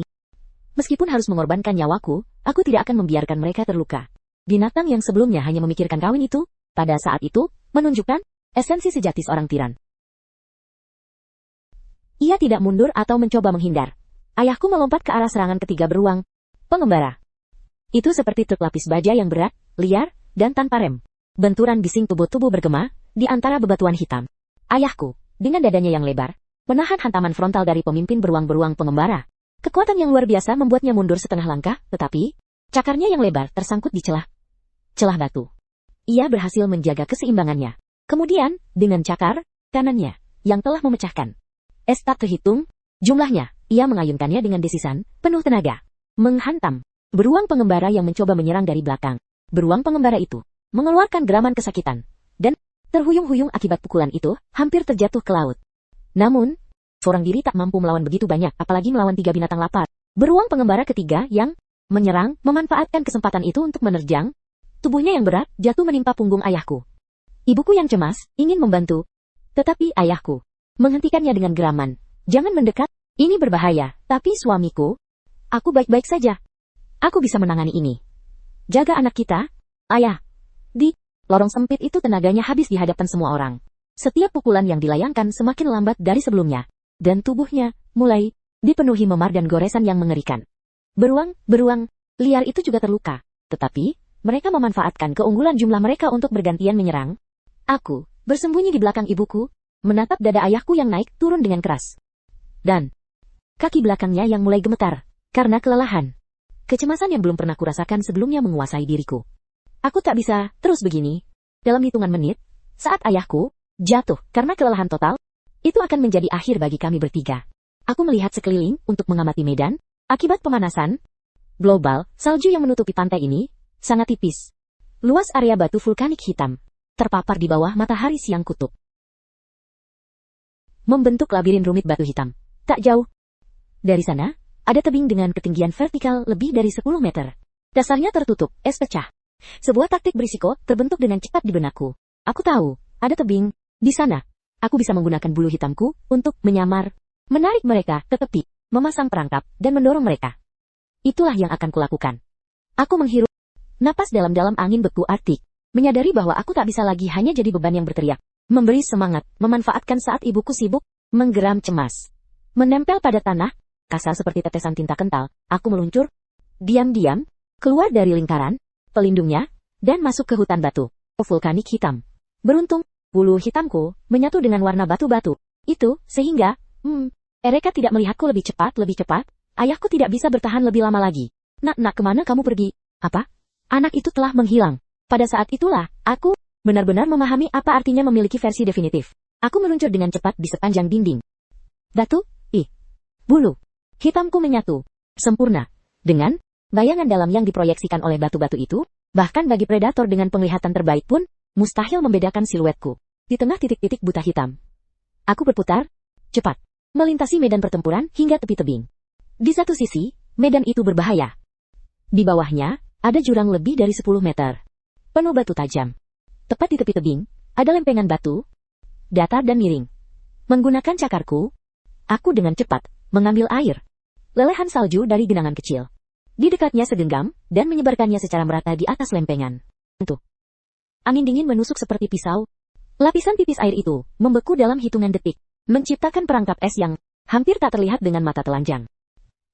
Meskipun harus mengorbankan nyawaku, aku tidak akan membiarkan mereka terluka. Binatang yang sebelumnya hanya memikirkan kawin itu, pada saat itu, menunjukkan esensi sejati seorang tiran. Ia tidak mundur atau mencoba menghindar. Ayahku melompat ke arah serangan ketiga beruang pengembara. Itu seperti truk lapis baja yang berat, liar, dan tanpa rem. Benturan bising tubuh-tubuh bergema di antara bebatuan hitam. Ayahku, dengan dadanya yang lebar, menahan hantaman frontal dari pemimpin beruang-beruang pengembara. Kekuatan yang luar biasa membuatnya mundur setengah langkah, tetapi cakarnya yang lebar tersangkut di celah batu. Ia berhasil menjaga keseimbangannya. Kemudian, dengan cakar kanannya yang telah memecahkan es tak terhitung jumlahnya, ia mengayunkannya dengan desisan penuh tenaga, menghantam beruang pengembara yang mencoba menyerang dari belakang. Beruang pengembara itu mengeluarkan geraman kesakitan, dan terhuyung-huyung akibat pukulan itu, hampir terjatuh ke laut. Namun, seorang diri tak mampu melawan begitu banyak, apalagi melawan 3 binatang lapar. Beruang pengembara ketiga yang menyerang, memanfaatkan kesempatan itu untuk menerjang. Tubuhnya yang berat jatuh menimpa punggung ayahku. Ibuku yang cemas ingin membantu, tetapi ayahku menghentikannya dengan geraman. Jangan mendekat, ini berbahaya. Tapi suamiku, aku baik-baik saja. Aku bisa menangani ini. Jaga anak kita, ayah. Di lorong sempit itu tenaganya habis di hadapan semua orang. Setiap pukulan yang dilayangkan semakin lambat dari sebelumnya. Dan tubuhnya mulai dipenuhi memar dan goresan yang mengerikan. Beruang liar itu juga terluka. Tetapi, mereka memanfaatkan keunggulan jumlah mereka untuk bergantian menyerang. Aku bersembunyi di belakang ibuku, menatap dada ayahku yang naik turun dengan keras. Dan kaki belakangnya yang mulai gemetar, karena kelelahan. Kecemasan yang belum pernah kurasakan sebelumnya menguasai diriku. Aku tak bisa terus begini. Dalam hitungan menit, saat ayahku jatuh karena kelelahan total, itu akan menjadi akhir bagi kami bertiga. Aku melihat sekeliling untuk mengamati medan. Akibat pemanasan global, salju yang menutupi pantai ini sangat tipis. Luas area batu vulkanik hitam terpapar di bawah matahari siang kutub, membentuk labirin rumit batu hitam. Tak jauh dari sana, ada tebing dengan ketinggian vertikal lebih dari 10 meter. Dasarnya tertutup, es pecah. Sebuah taktik berisiko terbentuk dengan cepat di benakku. Aku tahu, ada tebing di sana. Aku bisa menggunakan bulu hitamku untuk menyamar, menarik mereka ke tepi, memasang perangkap, dan mendorong mereka. Itulah yang akan kulakukan. Aku menghirup napas dalam-dalam angin beku Arktik, menyadari bahwa aku tak bisa lagi hanya jadi beban yang berteriak, memberi semangat, memanfaatkan saat ibuku sibuk, menggeram cemas. Menempel pada tanah, kasar seperti tetesan tinta kental, aku meluncur, diam-diam, keluar dari lingkaran pelindungnya, dan masuk ke hutan batu vulkanik hitam. Beruntung, bulu hitamku menyatu dengan warna batu-batu itu, sehingga, Ereka tidak melihatku lebih cepat. Ayahku tidak bisa bertahan lebih lama lagi. Nak, kemana kamu pergi? Apa? Anak itu telah menghilang. Pada saat itulah, aku benar-benar memahami apa artinya memiliki versi definitif. Aku meluncur dengan cepat di sepanjang dinding batu, bulu hitamku menyatu sempurna dengan bayangan dalam yang diproyeksikan oleh batu-batu itu. Bahkan bagi predator dengan penglihatan terbaik pun, mustahil membedakan siluetku di tengah titik-titik buta hitam. Aku berputar cepat, melintasi medan pertempuran hingga tepi tebing. Di satu sisi, medan itu berbahaya. Di bawahnya, ada jurang lebih dari 10 meter. Penuh batu tajam. Tepat di tepi tebing, ada lempengan batu, datar dan miring. Menggunakan cakarku, aku dengan cepat mengambil air. Lelehan salju dari genangan kecil. Di dekatnya segenggam, dan menyebarkannya secara merata di atas lempengan. Tentu. Angin dingin menusuk seperti pisau. Lapisan tipis air itu membeku dalam hitungan detik, menciptakan perangkap es yang hampir tak terlihat dengan mata telanjang.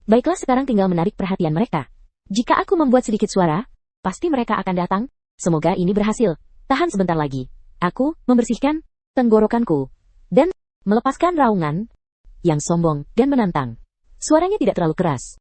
Baiklah, sekarang tinggal menarik perhatian mereka. Jika aku membuat sedikit suara, pasti mereka akan datang. Semoga ini berhasil. Tahan sebentar lagi. Aku membersihkan tenggorokanku dan melepaskan raungan yang sombong dan menantang. Suaranya tidak terlalu keras,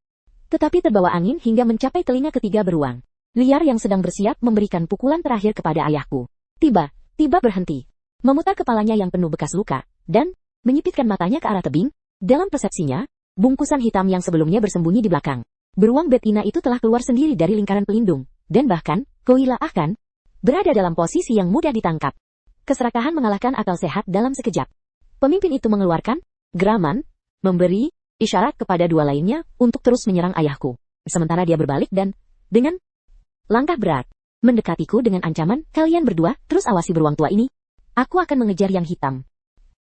tetapi terbawa angin hingga mencapai telinga ketiga beruang liar yang sedang bersiap memberikan pukulan terakhir kepada ayahku. Tiba berhenti, memutar kepalanya yang penuh bekas luka, dan menyipitkan matanya ke arah tebing. Dalam persepsinya, bungkusan hitam yang sebelumnya bersembunyi di belakang beruang betina itu telah keluar sendiri dari lingkaran pelindung, dan bahkan, Koila akan berada dalam posisi yang mudah ditangkap. Keserakahan mengalahkan akal sehat dalam sekejap. Pemimpin itu mengeluarkan geraman, memberi isyarat kepada dua lainnya untuk terus menyerang ayahku. Sementara dia berbalik dan, dengan langkah berat, mendekatiku dengan ancaman, kalian berdua, terus awasi beruang tua ini. Aku akan mengejar yang hitam.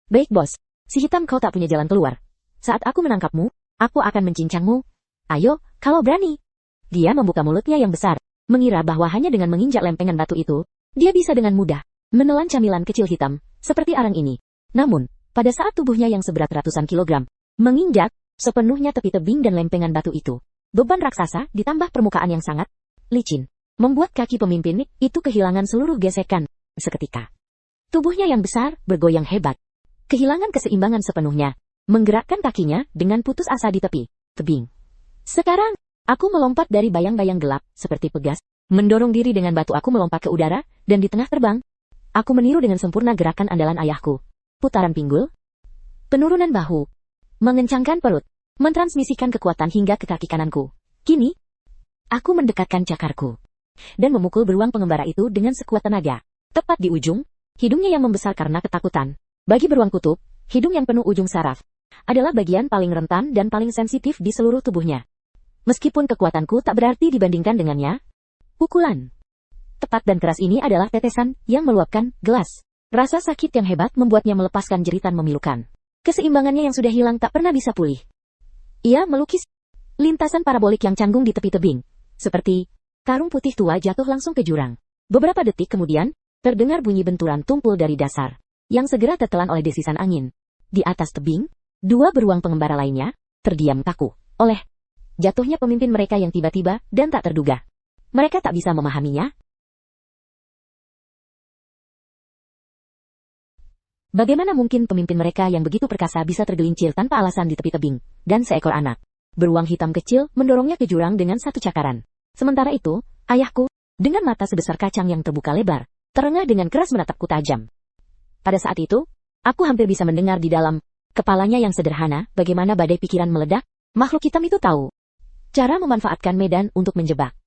Baik bos, si hitam kau tak punya jalan keluar. Saat aku menangkapmu, aku akan mencincangmu. Ayo, kalau berani. Dia membuka mulutnya yang besar, mengira bahwa hanya dengan menginjak lempengan batu itu, dia bisa dengan mudah menelan camilan kecil hitam, seperti arang ini. Namun, pada saat tubuhnya yang seberat ratusan kilogram menginjak sepenuhnya tepi tebing dan lempengan batu itu, beban raksasa ditambah permukaan yang sangat licin, membuat kaki pemimpin itu kehilangan seluruh gesekan. Seketika, tubuhnya yang besar bergoyang hebat, kehilangan keseimbangan sepenuhnya, menggerakkan kakinya dengan putus asa di tepi tebing. Sekarang, aku melompat dari bayang-bayang gelap, seperti pegas, mendorong diri dengan batu. Aku melompat ke udara, dan di tengah terbang, aku meniru dengan sempurna gerakan andalan ayahku. Putaran pinggul, penurunan bahu, mengencangkan perut, mentransmisikan kekuatan hingga ke kaki kananku. Kini, aku mendekatkan cakarku, dan memukul beruang pengembara itu dengan sekuat tenaga. Tepat di ujung, hidungnya yang membesar karena ketakutan. Bagi beruang kutub, hidung yang penuh ujung saraf adalah bagian paling rentan dan paling sensitif di seluruh tubuhnya. Meskipun kekuatanku tak berarti dibandingkan dengannya. Pukulan tepat dan keras ini adalah tetesan yang meluapkan gelas. Rasa sakit yang hebat membuatnya melepaskan jeritan memilukan. Keseimbangannya yang sudah hilang tak pernah bisa pulih. Ia melukis lintasan parabolik yang canggung di tepi tebing. Seperti karung putih tua jatuh langsung ke jurang. Beberapa detik kemudian, terdengar bunyi benturan tumpul dari dasar, yang segera tertelan oleh desisan angin. Di atas tebing, dua beruang pengembara lainnya terdiam kaku oleh jatuhnya pemimpin mereka yang tiba-tiba dan tak terduga. Mereka tak bisa memahaminya. Bagaimana mungkin pemimpin mereka yang begitu perkasa bisa tergelincir tanpa alasan di tepi tebing, dan seekor anak beruang hitam kecil mendorongnya ke jurang dengan satu cakaran. Sementara itu, ayahku, dengan mata sebesar kacang yang terbuka lebar, terengah dengan keras menatapku tajam. Pada saat itu, aku hampir bisa mendengar di dalam kepalanya yang sederhana bagaimana badai pikiran meledak. Makhluk hitam itu tahu cara memanfaatkan medan untuk menjebak.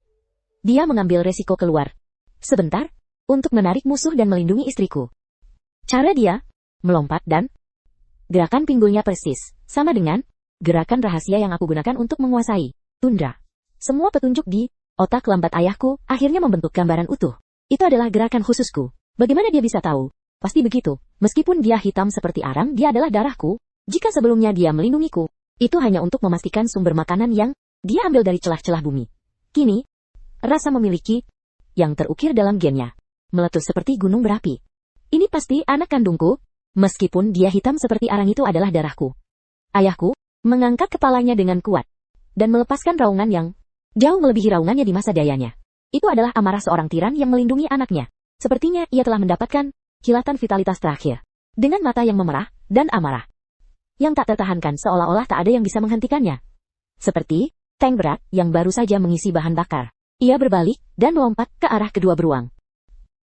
Dia mengambil resiko keluar sebentar untuk menarik musuh dan melindungi istriku. Cara dia melompat dan gerakan pinggulnya persis sama dengan gerakan rahasia yang aku gunakan untuk menguasai tundra. Semua petunjuk di otak lambat ayahku akhirnya membentuk gambaran utuh. Itu adalah gerakan khususku. Bagaimana dia bisa tahu? Pasti begitu. Meskipun dia hitam seperti arang, dia adalah darahku. Jika sebelumnya dia melindungiku, itu hanya untuk memastikan sumber makanan yang dia ambil dari celah-celah bumi. Kini, rasa memiliki yang terukir dalam gennya meletus seperti gunung berapi. Ini pasti anak kandungku, meskipun dia hitam seperti arang itu adalah darahku. Ayahku mengangkat kepalanya dengan kuat dan melepaskan raungan yang jauh melebihi raungannya di masa dayanya. Itu adalah amarah seorang tiran yang melindungi anaknya. Sepertinya ia telah mendapatkan kilatan vitalitas terakhir. Dengan mata yang memerah dan amarah yang tak tertahankan seolah-olah tak ada yang bisa menghentikannya. Seperti tank berat yang baru saja mengisi bahan bakar. Ia berbalik dan melompat ke arah kedua beruang.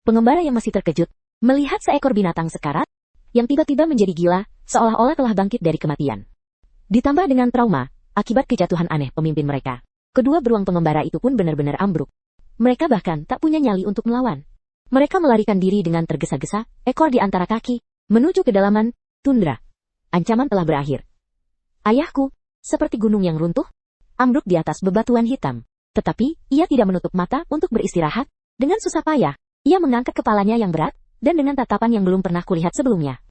Pengembara yang masih terkejut melihat seekor binatang sekarat yang tiba-tiba menjadi gila, seolah-olah telah bangkit dari kematian. Ditambah dengan trauma akibat kejatuhan aneh pemimpin mereka. Kedua beruang pengembara itu pun benar-benar ambruk. Mereka bahkan tak punya nyali untuk melawan. Mereka melarikan diri dengan tergesa-gesa, ekor di antara kaki, menuju kedalaman tundra. Ancaman telah berakhir. Ayahku, seperti gunung yang runtuh, ambruk di atas bebatuan hitam. Tetapi, ia tidak menutup mata untuk beristirahat. Dengan susah payah, ia mengangkat kepalanya yang berat, dan dengan tatapan yang belum pernah kulihat sebelumnya.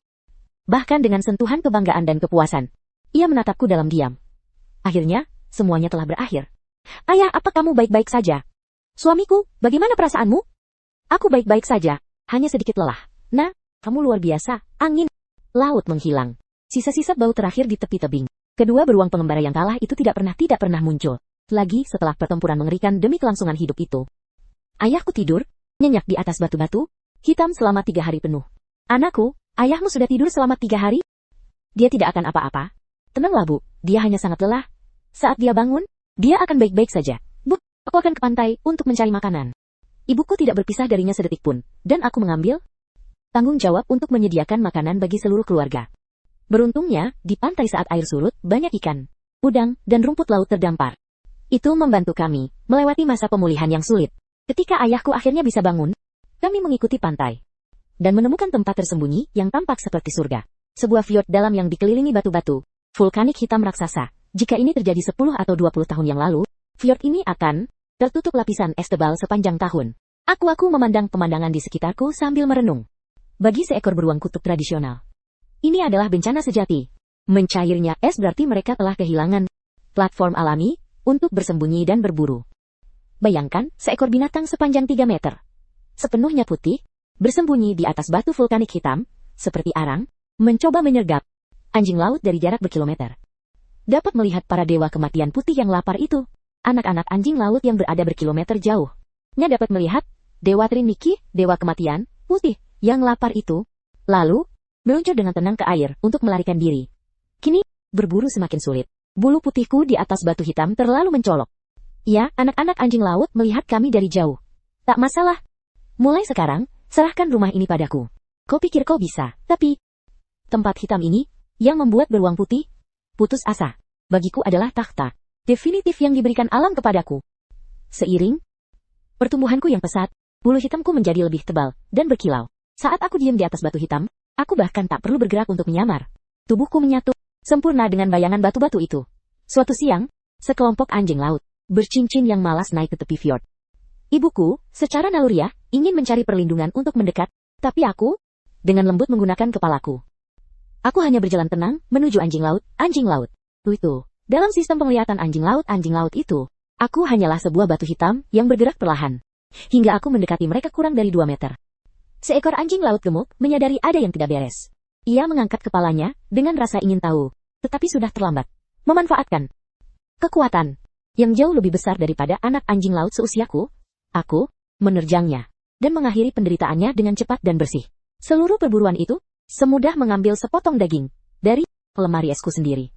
Bahkan dengan sentuhan kebanggaan dan kepuasan, ia menatapku dalam diam. Akhirnya, semuanya telah berakhir. Ayah, apa kamu baik-baik saja? Suamiku, bagaimana perasaanmu? Aku baik-baik saja, hanya sedikit lelah. Nah, kamu luar biasa. Angin laut menghilang. Sisa-sisa bau terakhir di tepi tebing. Kedua beruang pengembara yang kalah itu tidak pernah muncul lagi setelah pertempuran mengerikan demi kelangsungan hidup itu. Ayahku tidur, nyenyak di atas batu-batu hitam selama 3 hari penuh. Anakku, ayahmu sudah tidur selama 3 hari? Dia tidak akan apa-apa. Tenanglah Bu, dia hanya sangat lelah. Saat dia bangun, dia akan baik-baik saja. Bu, aku akan ke pantai untuk mencari makanan. Ibuku tidak berpisah darinya sedetik pun, dan aku mengambil tanggung jawab untuk menyediakan makanan bagi seluruh keluarga. Beruntungnya, di pantai saat air surut, banyak ikan, udang, dan rumput laut terdampar. Itu membantu kami melewati masa pemulihan yang sulit. Ketika ayahku akhirnya bisa bangun, kami mengikuti pantai dan menemukan tempat tersembunyi yang tampak seperti surga. Sebuah fjord dalam yang dikelilingi batu-batu vulkanik hitam raksasa. Jika ini terjadi 10 atau 20 tahun yang lalu, fjord ini akan tertutup lapisan es tebal sepanjang tahun. Aku memandang pemandangan di sekitarku sambil merenung. Bagi seekor beruang kutub tradisional, ini adalah bencana sejati. Mencairnya es berarti mereka telah kehilangan platform alami untuk bersembunyi dan berburu. Bayangkan, seekor binatang sepanjang 3 meter, sepenuhnya putih, bersembunyi di atas batu vulkanik hitam, seperti arang, mencoba menyergap anjing laut dari jarak berkilometer. Dapat melihat para dewa kematian putih yang lapar itu, anak-anak anjing laut yang berada berkilometer jauh. Nya dapat melihat Dewa Triniki, dewa kematian, putih, yang lapar itu, lalu meluncur dengan tenang ke air untuk melarikan diri. Kini, berburu semakin sulit. Bulu putihku di atas batu hitam terlalu mencolok. Ya, anak-anak anjing laut melihat kami dari jauh. Tak masalah. Mulai sekarang, serahkan rumah ini padaku. Kau pikir kau bisa, tapi tempat hitam ini, yang membuat beruang putih, putus asa. Bagiku adalah takhta definitif yang diberikan alam kepadaku. Seiring pertumbuhanku yang pesat, bulu hitamku menjadi lebih tebal dan berkilau. Saat aku diam di atas batu hitam, aku bahkan tak perlu bergerak untuk menyamar. Tubuhku menyatu sempurna dengan bayangan batu-batu itu. Suatu siang, Sekelompok anjing laut, bercincin yang malas naik ke tepi fjord. Ibuku, secara naluriah, ingin mencari perlindungan untuk mendekat, tapi aku, dengan lembut menggunakan kepalaku. Aku hanya berjalan tenang, menuju anjing laut, anjing laut. Itu, dalam sistem penglihatan anjing laut itu, aku hanyalah sebuah batu hitam yang bergerak perlahan. Hingga aku mendekati mereka kurang dari 2 meter. Seekor anjing laut gemuk menyadari ada yang tidak beres. Ia mengangkat kepalanya, dengan rasa ingin tahu, tetapi sudah terlambat. Memanfaatkan kekuatan yang jauh lebih besar daripada anak anjing laut seusiaku, aku menerjangnya dan mengakhiri penderitaannya dengan cepat dan bersih. Seluruh perburuan itu semudah mengambil sepotong daging dari lemari esku sendiri.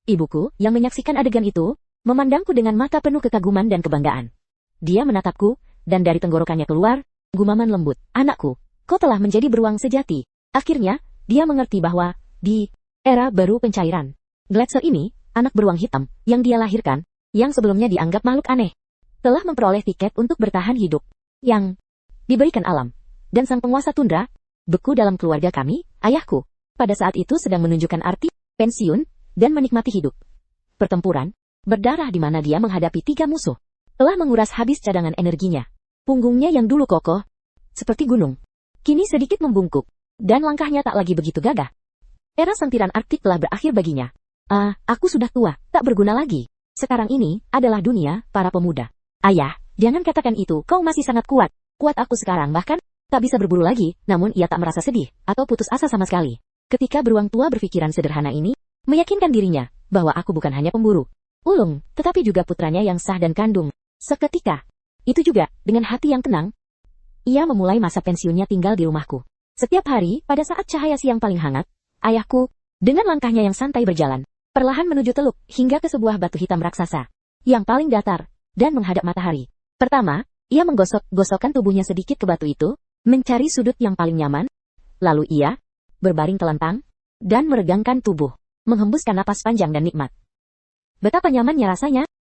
Ibuku yang menyaksikan adegan itu memandangku dengan mata penuh kekaguman dan kebanggaan. Dia menatapku dan dari tenggorokannya keluar gumaman lembut. Anakku, kau telah menjadi beruang sejati. Akhirnya dia mengerti bahwa di era baru pencairan Gletser ini, anak beruang hitam yang dia lahirkan, yang sebelumnya dianggap makhluk aneh, telah memperoleh tiket untuk bertahan hidup yang diberikan alam. Dan sang penguasa tundra, beku dalam keluarga kami, ayahku, pada saat itu sedang menunjukkan arti pensiun dan menikmati hidup. Pertempuran berdarah di mana dia menghadapi 3 musuh telah menguras habis cadangan energinya. Punggungnya yang dulu kokoh seperti gunung, kini sedikit membungkuk, dan langkahnya tak lagi begitu gagah. Era sentiran Arktik telah berakhir baginya. Aku sudah tua, tak berguna lagi. Sekarang ini adalah dunia para pemuda. Ayah, jangan katakan itu, kau masih sangat kuat. Kuat aku sekarang bahkan tak bisa berburu lagi, namun ia tak merasa sedih atau putus asa sama sekali. Ketika beruang tua berpikiran sederhana ini, meyakinkan dirinya bahwa aku bukan hanya pemburu ulung, tetapi juga putranya yang sah dan kandung. Seketika itu juga, dengan hati yang tenang, ia memulai masa pensiunnya tinggal di rumahku. Setiap hari, pada saat cahaya siang paling hangat, ayahku, dengan langkahnya yang santai berjalan, perlahan menuju teluk, hingga ke sebuah batu hitam raksasa, yang paling datar, dan menghadap matahari. Pertama, ia menggosok-gosokkan tubuhnya sedikit ke batu itu, mencari sudut yang paling nyaman, lalu ia berbaring telentang, dan meregangkan tubuh, menghembuskan napas panjang dan nikmat. Betapa nyamannya rasanya,